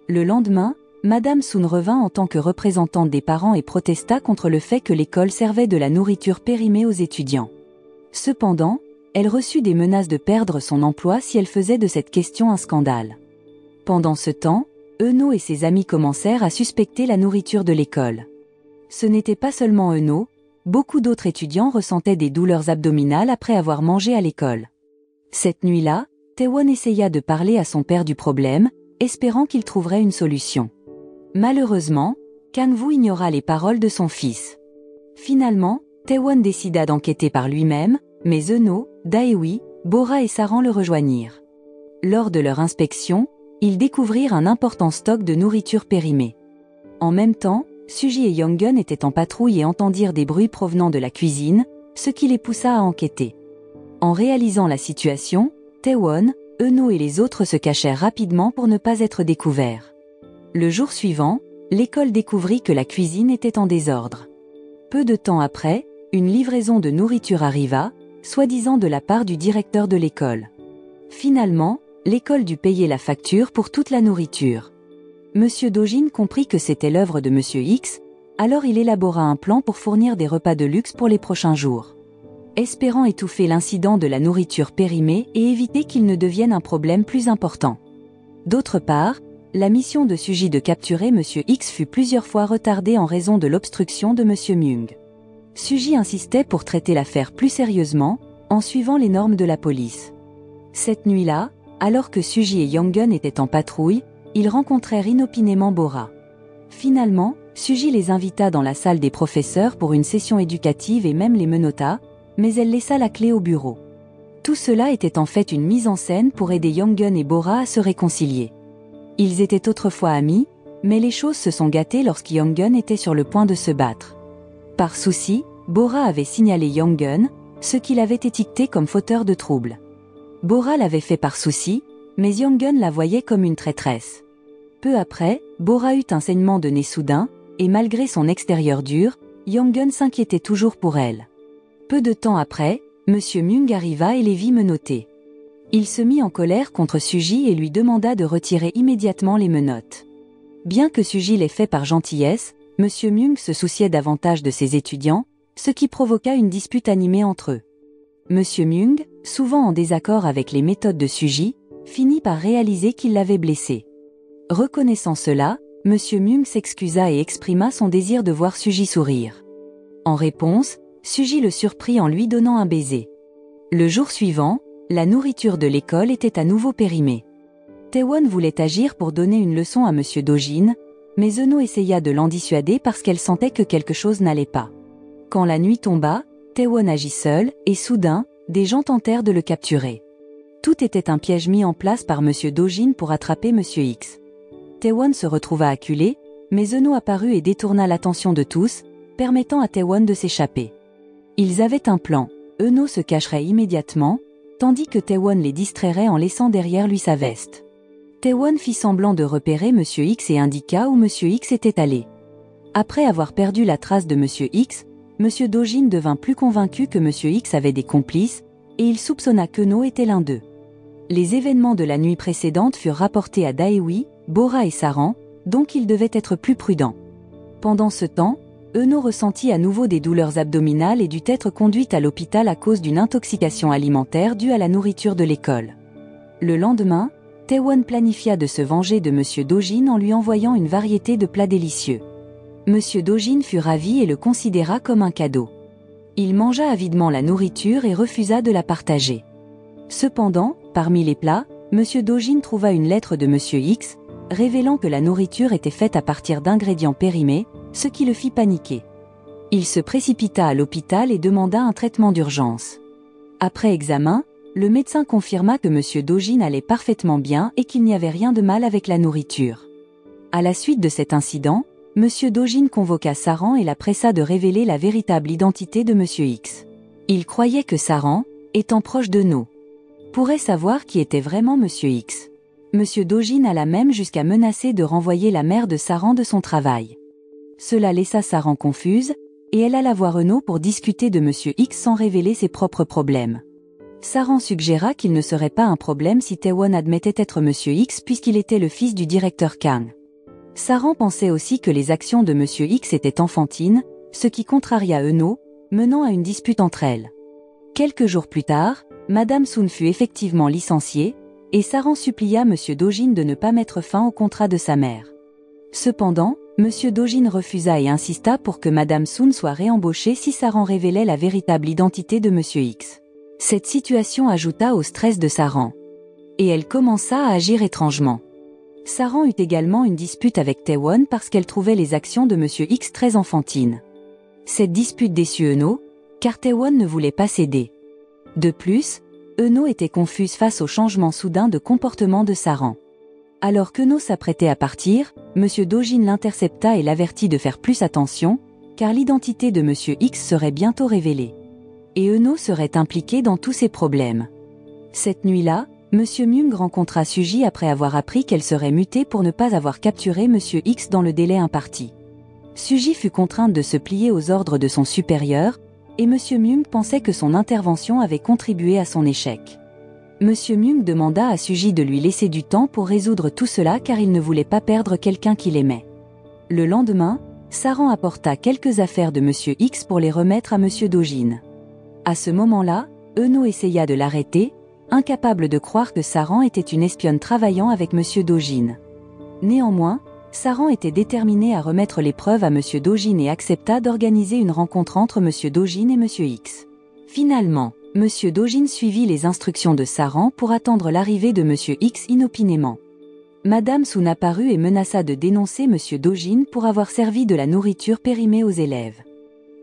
Le lendemain, Madame Soon revint en tant que représentante des parents et protesta contre le fait que l'école servait de la nourriture périmée aux étudiants. Cependant, elle reçut des menaces de perdre son emploi si elle faisait de cette question un scandale. Pendant ce temps, Euno et ses amis commencèrent à suspecter la nourriture de l'école. Ce n'était pas seulement Euno, beaucoup d'autres étudiants ressentaient des douleurs abdominales après avoir mangé à l'école. Cette nuit-là, Taewon essaya de parler à son père du problème, espérant qu'il trouverait une solution. Malheureusement, Kang-woo ignora les paroles de son fils. Finalement, Taewon décida d'enquêter par lui-même, mais Euno, Daewi, Bora et Saran le rejoignirent. Lors de leur inspection, ils découvrirent un important stock de nourriture périmée. En même temps, Suji et Younggun étaient en patrouille et entendirent des bruits provenant de la cuisine, ce qui les poussa à enquêter. En réalisant la situation, Taewon, Euno et les autres se cachèrent rapidement pour ne pas être découverts. Le jour suivant, l'école découvrit que la cuisine était en désordre. Peu de temps après, une livraison de nourriture arriva, soi-disant de la part du directeur de l'école. Finalement, l'école dut payer la facture pour toute la nourriture. Monsieur Dojin comprit que c'était l'œuvre de Monsieur X, alors il élabora un plan pour fournir des repas de luxe pour les prochains jours. Espérant étouffer l'incident de la nourriture périmée et éviter qu'il ne devienne un problème plus important. D'autre part, la mission de Suji de capturer Monsieur X fut plusieurs fois retardée en raison de l'obstruction de Monsieur Myung. Suji insistait pour traiter l'affaire plus sérieusement, en suivant les normes de la police. Cette nuit-là, alors que Suji et Younggun étaient en patrouille, ils rencontrèrent inopinément Bora. Finalement, Suji les invita dans la salle des professeurs pour une session éducative et même les menotta, mais elle laissa la clé au bureau. Tout cela était en fait une mise en scène pour aider Younggun et Bora à se réconcilier. Ils étaient autrefois amis, mais les choses se sont gâtées lorsque Younggun était sur le point de se battre. Par souci, Bora avait signalé Younggun, ce qu'il avait étiqueté comme fauteur de troubles. Bora l'avait fait par souci, mais Younggun la voyait comme une traîtresse. Peu après, Bora eut un saignement de nez soudain, et malgré son extérieur dur, Younggun s'inquiétait toujours pour elle. Peu de temps après, Monsieur Myung arriva et les vit menotter. Il se mit en colère contre Suji et lui demanda de retirer immédiatement les menottes. Bien que Suji l'ait fait par gentillesse, Monsieur Myung se souciait davantage de ses étudiants, ce qui provoqua une dispute animée entre eux. Monsieur Myung, souvent en désaccord avec les méthodes de Suji, finit par réaliser qu'il l'avait blessé. Reconnaissant cela, Monsieur Myung s'excusa et exprima son désir de voir Suji sourire. En réponse, Suji le surprit en lui donnant un baiser. Le jour suivant, la nourriture de l'école était à nouveau périmée. Taewon voulait agir pour donner une leçon à Monsieur Dojin, mais Euno essaya de l'en dissuader parce qu'elle sentait que quelque chose n'allait pas. Quand la nuit tomba, Taewon agit seul, et soudain, des gens tentèrent de le capturer. Tout était un piège mis en place par Monsieur Dojin pour attraper Monsieur X. Taewon se retrouva acculé, mais Euno apparut et détourna l'attention de tous, permettant à Taewon de s'échapper. Ils avaient un plan, Euno se cacherait immédiatement, tandis que Taewon les distrairait en laissant derrière lui sa veste. Taewon fit semblant de repérer Monsieur X et indiqua où Monsieur X était allé. Après avoir perdu la trace de Monsieur X, Monsieur Dojin devint plus convaincu que Monsieur X avait des complices, et il soupçonna qu'Euno était l'un d'eux. Les événements de la nuit précédente furent rapportés à Daewi, Bora et Saran, donc il devait être plus prudent. Pendant ce temps, Euno ressentit à nouveau des douleurs abdominales et dut être conduite à l'hôpital à cause d'une intoxication alimentaire due à la nourriture de l'école. Le lendemain, Taewon planifia de se venger de Monsieur Dojin en lui envoyant une variété de plats délicieux. Monsieur Dojin fut ravi et le considéra comme un cadeau. Il mangea avidement la nourriture et refusa de la partager. Cependant, parmi les plats, Monsieur Dojin trouva une lettre de Monsieur X, révélant que la nourriture était faite à partir d'ingrédients périmés, ce qui le fit paniquer. Il se précipita à l'hôpital et demanda un traitement d'urgence. Après examen, le médecin confirma que Monsieur Dojin allait parfaitement bien et qu'il n'y avait rien de mal avec la nourriture. À la suite de cet incident, Monsieur Dojin convoqua Saran et la pressa de révéler la véritable identité de Monsieur X. Il croyait que Saran, étant proche de No, pourrait savoir qui était vraiment Monsieur X. Monsieur Dojin alla même jusqu'à menacer de renvoyer la mère de Saran de son travail. Cela laissa Saran confuse, et elle alla voir Euno pour discuter de Monsieur X sans révéler ses propres problèmes. Saran suggéra qu'il ne serait pas un problème si Taewon admettait être Monsieur X puisqu'il était le fils du directeur Kang. Saran pensait aussi que les actions de Monsieur X étaient enfantines, ce qui contraria Euno, menant à une dispute entre elles. Quelques jours plus tard, Madame Sun fut effectivement licenciée, et Saran supplia Monsieur Dojin de ne pas mettre fin au contrat de sa mère. Cependant, Monsieur Dojin refusa et insista pour que Madame Sun soit réembauchée si Saran révélait la véritable identité de Monsieur X. Cette situation ajouta au stress de Saran. Et elle commença à agir étrangement. Saran eut également une dispute avec Taewon parce qu'elle trouvait les actions de Monsieur X très enfantines. Cette dispute déçut Euno, car Taewon ne voulait pas céder. De plus, Euno était confuse face au changement soudain de comportement de Saran. Alors qu'Euno s'apprêtait à partir, Monsieur Dojin l'intercepta et l'avertit de faire plus attention, car l'identité de Monsieur X serait bientôt révélée. Et Euno serait impliqué dans tous ces problèmes. Cette nuit-là, Monsieur Myung rencontra Suji après avoir appris qu'elle serait mutée pour ne pas avoir capturé Monsieur X dans le délai imparti. Suji fut contrainte de se plier aux ordres de son supérieur, et Monsieur Myung pensait que son intervention avait contribué à son échec. Monsieur Myung demanda à Suji de lui laisser du temps pour résoudre tout cela car il ne voulait pas perdre quelqu'un qu'il aimait. Le lendemain, Saran apporta quelques affaires de Monsieur X pour les remettre à Monsieur Dojin. À ce moment-là, Euno essaya de l'arrêter, incapable de croire que Saran était une espionne travaillant avec Monsieur Dojin. Néanmoins, Saran était déterminé à remettre les preuves à Monsieur Dojin et accepta d'organiser une rencontre entre Monsieur Dojin et Monsieur X. Finalement, Monsieur Dojin suivit les instructions de Saran pour attendre l'arrivée de Monsieur X inopinément. Madame Sun apparut et menaça de dénoncer Monsieur Dojin pour avoir servi de la nourriture périmée aux élèves.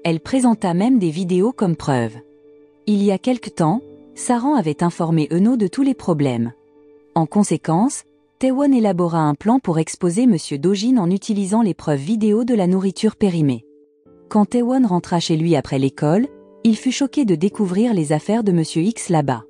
Elle présenta même des vidéos comme preuve. Il y a quelque temps, Saran avait informé Euno de tous les problèmes. En conséquence, Taewon élabora un plan pour exposer Monsieur Dojin en utilisant les preuves vidéo de la nourriture périmée. Quand Taewon rentra chez lui après l'école, il fut choqué de découvrir les affaires de Monsieur X là-bas.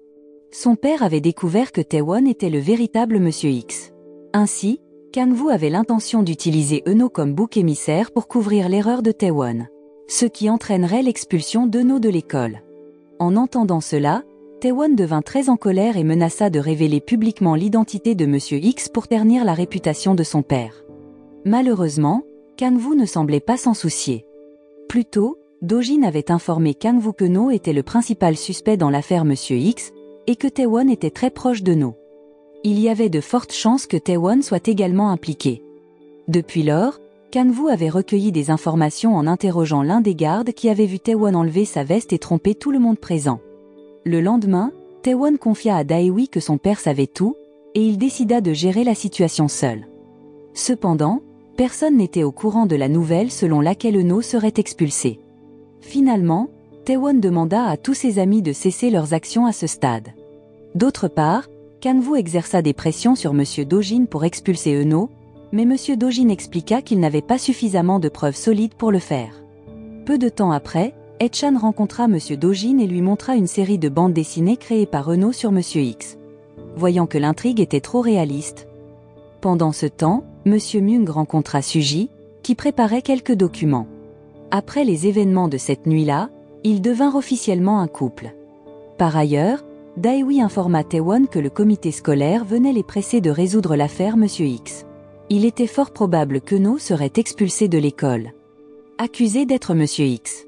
Son père avait découvert que Taewon était le véritable Monsieur X. Ainsi, Kang-woo avait l'intention d'utiliser Euno comme bouc émissaire pour couvrir l'erreur de Taewon, ce qui entraînerait l'expulsion d'Euno de l'école. En entendant cela, Taewon devint très en colère et menaça de révéler publiquement l'identité de Monsieur X pour ternir la réputation de son père. Malheureusement, Kang-woo ne semblait pas s'en soucier. Plus tôt, Dojin avait informé Kang-woo que No était le principal suspect dans l'affaire Monsieur X, et que Taewon était très proche de No. Il y avait de fortes chances que Taewon soit également impliqué. Depuis lors, Kang-woo avait recueilli des informations en interrogeant l'un des gardes qui avait vu Taewon enlever sa veste et tromper tout le monde présent. Le lendemain, Taewon confia à Daewi que son père savait tout, et il décida de gérer la situation seul. Cependant, personne n'était au courant de la nouvelle selon laquelle Euno serait expulsé. Finalement, Taewon demanda à tous ses amis de cesser leurs actions à ce stade. D'autre part, Kang-woo exerça des pressions sur M. Do-jin pour expulser Eunho, mais M. Do-jin expliqua qu'il n'avait pas suffisamment de preuves solides pour le faire. Peu de temps après, Hae-chan rencontra M. Do-jin et lui montra une série de bandes dessinées créées par Eunho sur M. X. Voyant que l'intrigue était trop réaliste. Pendant ce temps, M. Myung rencontra Suji, qui préparait quelques documents. Après les événements de cette nuit-là, ils devinrent officiellement un couple. Par ailleurs, Daewi informa Taewon que le comité scolaire venait les presser de résoudre l'affaire M. X. Il était fort probable qu'Eunho serait expulsé de l'école. Accusé d'être M. X.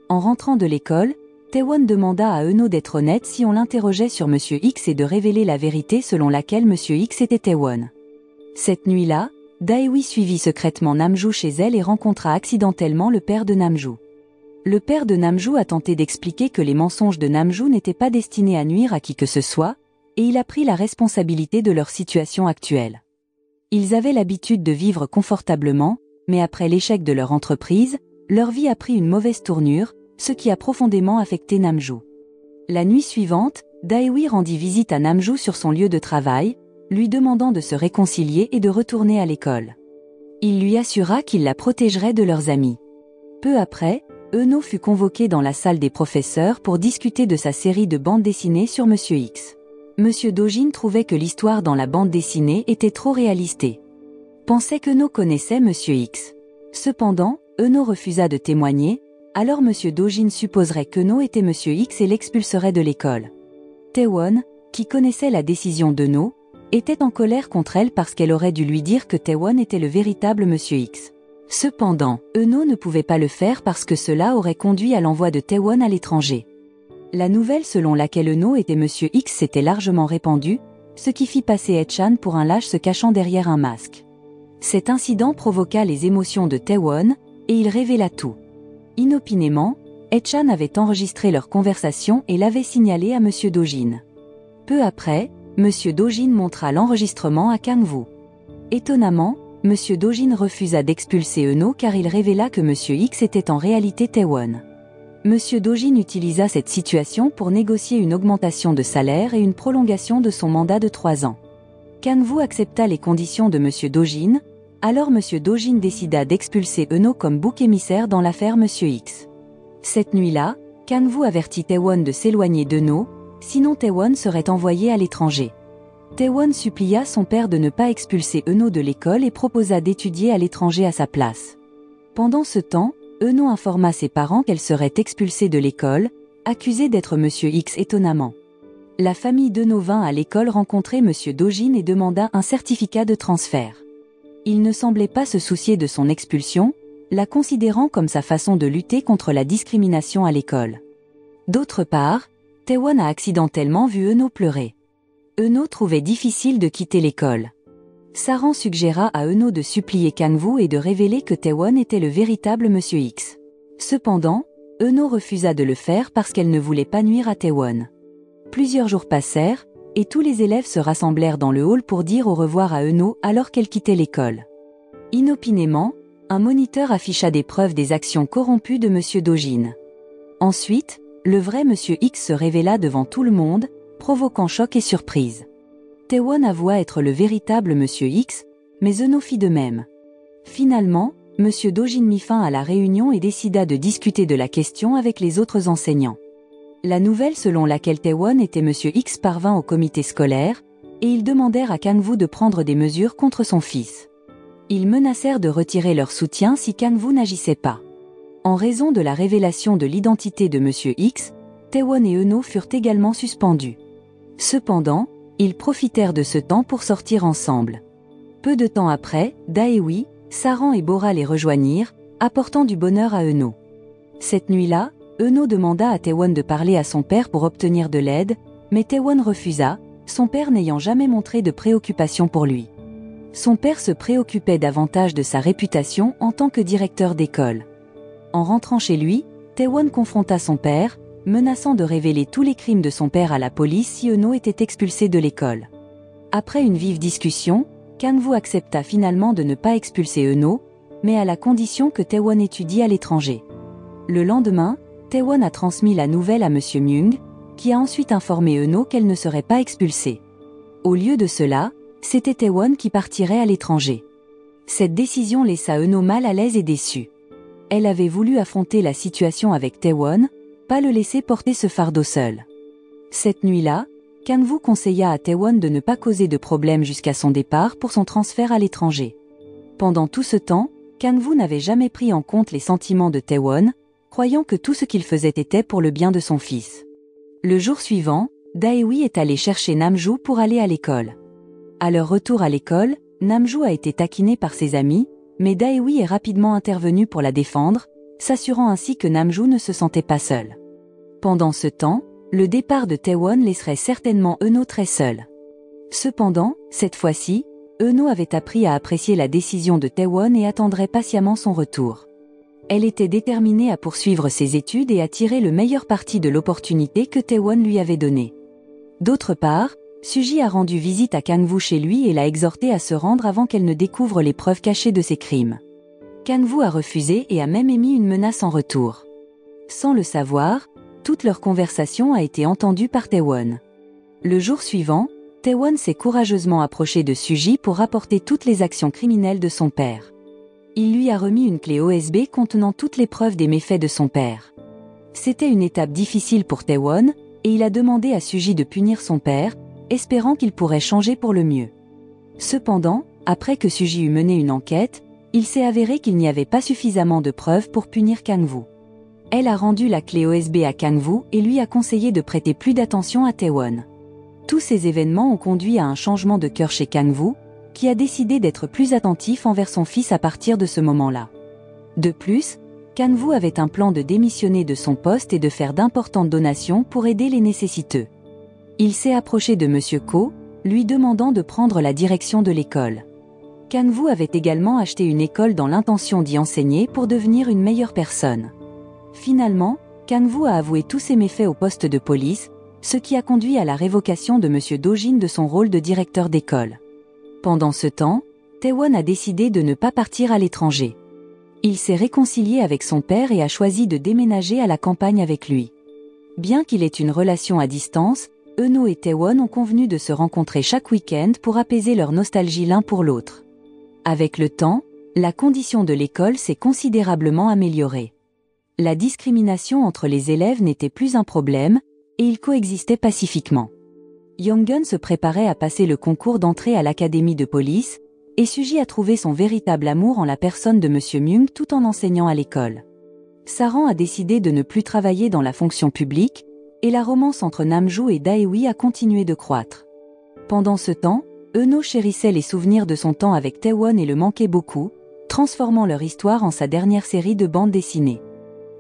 En rentrant de l'école, Taewon demanda à Eunho d'être honnête si on l'interrogeait sur M. X et de révéler la vérité selon laquelle M. X était Taewon. Cette nuit-là, Daewi suivit secrètement Namjoo chez elle et rencontra accidentellement le père de Namjoo. Le père de Namjoo a tenté d'expliquer que les mensonges de Namjoo n'étaient pas destinés à nuire à qui que ce soit, et il a pris la responsabilité de leur situation actuelle. Ils avaient l'habitude de vivre confortablement, mais après l'échec de leur entreprise, leur vie a pris une mauvaise tournure, ce qui a profondément affecté Namjoo. La nuit suivante, Daewi rendit visite à Namjoo sur son lieu de travail, lui demandant de se réconcilier et de retourner à l'école. Il lui assura qu'il la protégerait de leurs amis. Peu après, Eunho fut convoqué dans la salle des professeurs pour discuter de sa série de bandes dessinées sur M. X. M. Do-jin trouvait que l'histoire dans la bande dessinée était trop réaliste. Pensait qu'Eunho connaissait M. X. Cependant, Eunho refusa de témoigner, alors M. Do-jin supposerait qu'Eunho était M. X et l'expulserait de l'école. Taewon, qui connaissait la décision d'Eunho, était en colère contre elle parce qu'elle aurait dû lui dire que Taewon était le véritable M. X. Cependant, Eunho ne pouvait pas le faire parce que cela aurait conduit à l'envoi de Taewon à l'étranger. La nouvelle selon laquelle Eunho était M. X s'était largement répandue, ce qui fit passer Hae-chan pour un lâche se cachant derrière un masque. Cet incident provoqua les émotions de Taewon, et il révéla tout. Inopinément, Hae-chan avait enregistré leur conversation et l'avait signalé à M. Do-jin. Peu après, M. Do-jin montra l'enregistrement à Kang-woo. Étonnamment, M. Do-jin refusa d'expulser Eunho car il révéla que M. X était en réalité Taewon. M. Do-jin utilisa cette situation pour négocier une augmentation de salaire et une prolongation de son mandat de 3 ans. Kang-woo accepta les conditions de M. Do-jin, alors M. Do-jin décida d'expulser Eunho comme bouc émissaire dans l'affaire M. X. Cette nuit-là, Kang-woo avertit Taewon de s'éloigner d'Eunho, sinon Taewon serait envoyé à l'étranger. Taewon supplia son père de ne pas expulser Eunho de l'école et proposa d'étudier à l'étranger à sa place. Pendant ce temps, Eunho informa ses parents qu'elle serait expulsée de l'école, accusée d'être M. X étonnamment. La famille d'Eunho vint à l'école rencontrer M. Do-jin et demanda un certificat de transfert. Il ne semblait pas se soucier de son expulsion, la considérant comme sa façon de lutter contre la discrimination à l'école. D'autre part, Taewon a accidentellement vu Eunho pleurer. Eunho trouvait difficile de quitter l'école. Saran suggéra à Eunho de supplier Kang-woo et de révéler que Taewon était le véritable M. X. Cependant, Eunho refusa de le faire parce qu'elle ne voulait pas nuire à Taewon. Plusieurs jours passèrent, et tous les élèves se rassemblèrent dans le hall pour dire au revoir à Eunho alors qu'elle quittait l'école. Inopinément, un moniteur afficha des preuves des actions corrompues de M. Do-jin. Ensuite, le vrai M. X se révéla devant tout le monde, provoquant choc et surprise. Taewon avoua être le véritable M. X, mais Eunho fit de même. Finalement, M. Do-jin mit fin à la réunion et décida de discuter de la question avec les autres enseignants. La nouvelle selon laquelle Taewon était M. X parvint au comité scolaire, et ils demandèrent à Kang-woo de prendre des mesures contre son fils. Ils menacèrent de retirer leur soutien si Kang-woo n'agissait pas. En raison de la révélation de l'identité de M. X, Taewon et Eunho furent également suspendus. Cependant, ils profitèrent de ce temps pour sortir ensemble. Peu de temps après, Daewi, Saran et Bora les rejoignirent, apportant du bonheur à Eunho. Cette nuit-là, Eunho demanda à Taewon de parler à son père pour obtenir de l'aide, mais Taewon refusa, son père n'ayant jamais montré de préoccupation pour lui. Son père se préoccupait davantage de sa réputation en tant que directeur d'école. En rentrant chez lui, Taewon confronta son père, menaçant de révéler tous les crimes de son père à la police si Eunho était expulsé de l'école. Après une vive discussion, Kang-woo accepta finalement de ne pas expulser Eunho, mais à la condition que Taewon étudie à l'étranger. Le lendemain, Taewon a transmis la nouvelle à Monsieur Myung, qui a ensuite informé Eno qu'elle ne serait pas expulsée. Au lieu de cela, c'était Taewon qui partirait à l'étranger. Cette décision laissa Eno mal à l'aise et déçue. Elle avait voulu affronter la situation avec Taewon, pas le laisser porter ce fardeau seul. Cette nuit-là, Kang-woo conseilla à Taewon de ne pas causer de problème jusqu'à son départ pour son transfert à l'étranger. Pendant tout ce temps, Kang-woo n'avait jamais pris en compte les sentiments de Taewon, croyant que tout ce qu'il faisait était pour le bien de son fils. Le jour suivant, Daewi est allé chercher Namjoo pour aller à l'école. À leur retour à l'école, Namjoo a été taquiné par ses amis, mais Daewi est rapidement intervenu pour la défendre, s'assurant ainsi que Namjoo ne se sentait pas seul. Pendant ce temps, le départ de Taewon laisserait certainement Eno très seul. Cependant, cette fois-ci, Eno avait appris à apprécier la décision de Taewon et attendrait patiemment son retour. Elle était déterminée à poursuivre ses études et à tirer le meilleur parti de l'opportunité que Taewon lui avait donnée. D'autre part, Suji a rendu visite à Kang-woo chez lui et l'a exhorté à se rendre avant qu'elle ne découvre les preuves cachées de ses crimes. Kang-woo a refusé et a même émis une menace en retour. Sans le savoir, toute leur conversation a été entendue par Taewon. Le jour suivant, Taewon s'est courageusement approché de Suji pour rapporter toutes les actions criminelles de son père. Il lui a remis une clé USB contenant toutes les preuves des méfaits de son père. C'était une étape difficile pour Taewon, et il a demandé à Suji de punir son père, espérant qu'il pourrait changer pour le mieux. Cependant, après que Suji eut mené une enquête, il s'est avéré qu'il n'y avait pas suffisamment de preuves pour punir Kang-woo. Elle a rendu la clé USB à Kang-woo et lui a conseillé de prêter plus d'attention à Taewon. Tous ces événements ont conduit à un changement de cœur chez Kang-woo, qui a décidé d'être plus attentif envers son fils à partir de ce moment-là. De plus, Kang-woo avait un plan de démissionner de son poste et de faire d'importantes donations pour aider les nécessiteux. Il s'est approché de Monsieur Ko, lui demandant de prendre la direction de l'école. Kang-woo avait également acheté une école dans l'intention d'y enseigner pour devenir une meilleure personne. Finalement, Kang-woo a avoué tous ses méfaits au poste de police, ce qui a conduit à la révocation de Monsieur Do-jin de son rôle de directeur d'école. Pendant ce temps, Taewon a décidé de ne pas partir à l'étranger. Il s'est réconcilié avec son père et a choisi de déménager à la campagne avec lui. Bien qu'il ait une relation à distance, Eno et Taewon ont convenu de se rencontrer chaque week-end pour apaiser leur nostalgie l'un pour l'autre. Avec le temps, la condition de l'école s'est considérablement améliorée. La discrimination entre les élèves n'était plus un problème, et ils coexistaient pacifiquement. Young-gun se préparait à passer le concours d'entrée à l'académie de police, et Suji a trouvé son véritable amour en la personne de Monsieur Myung tout en enseignant à l'école. Saran a décidé de ne plus travailler dans la fonction publique, et la romance entre Namjoo et Daewi a continué de croître. Pendant ce temps, Eno chérissait les souvenirs de son temps avec Taewon et le manquait beaucoup, transformant leur histoire en sa dernière série de bandes dessinées.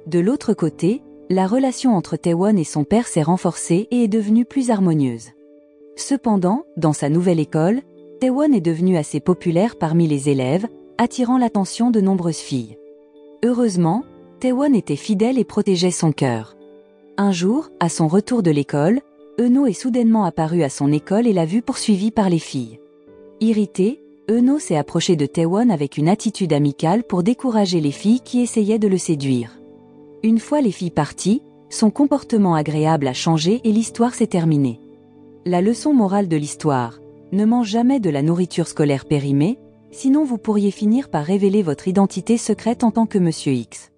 De l'autre côté, la relation entre Taewon et son père s'est renforcée et est devenue plus harmonieuse. Cependant, dans sa nouvelle école, Taewon est devenu assez populaire parmi les élèves, attirant l'attention de nombreuses filles. Heureusement, Taewon était fidèle et protégeait son cœur. Un jour, à son retour de l'école, Eno est soudainement apparu à son école et l'a vu poursuivi par les filles. Irrité, Eno s'est approché de Taewon avec une attitude amicale pour décourager les filles qui essayaient de le séduire. Une fois les filles parties, son comportement agréable a changé et l'histoire s'est terminée. La leçon morale de l'histoire: ne mange jamais de la nourriture scolaire périmée, sinon vous pourriez finir par révéler votre identité secrète en tant que Monsieur X.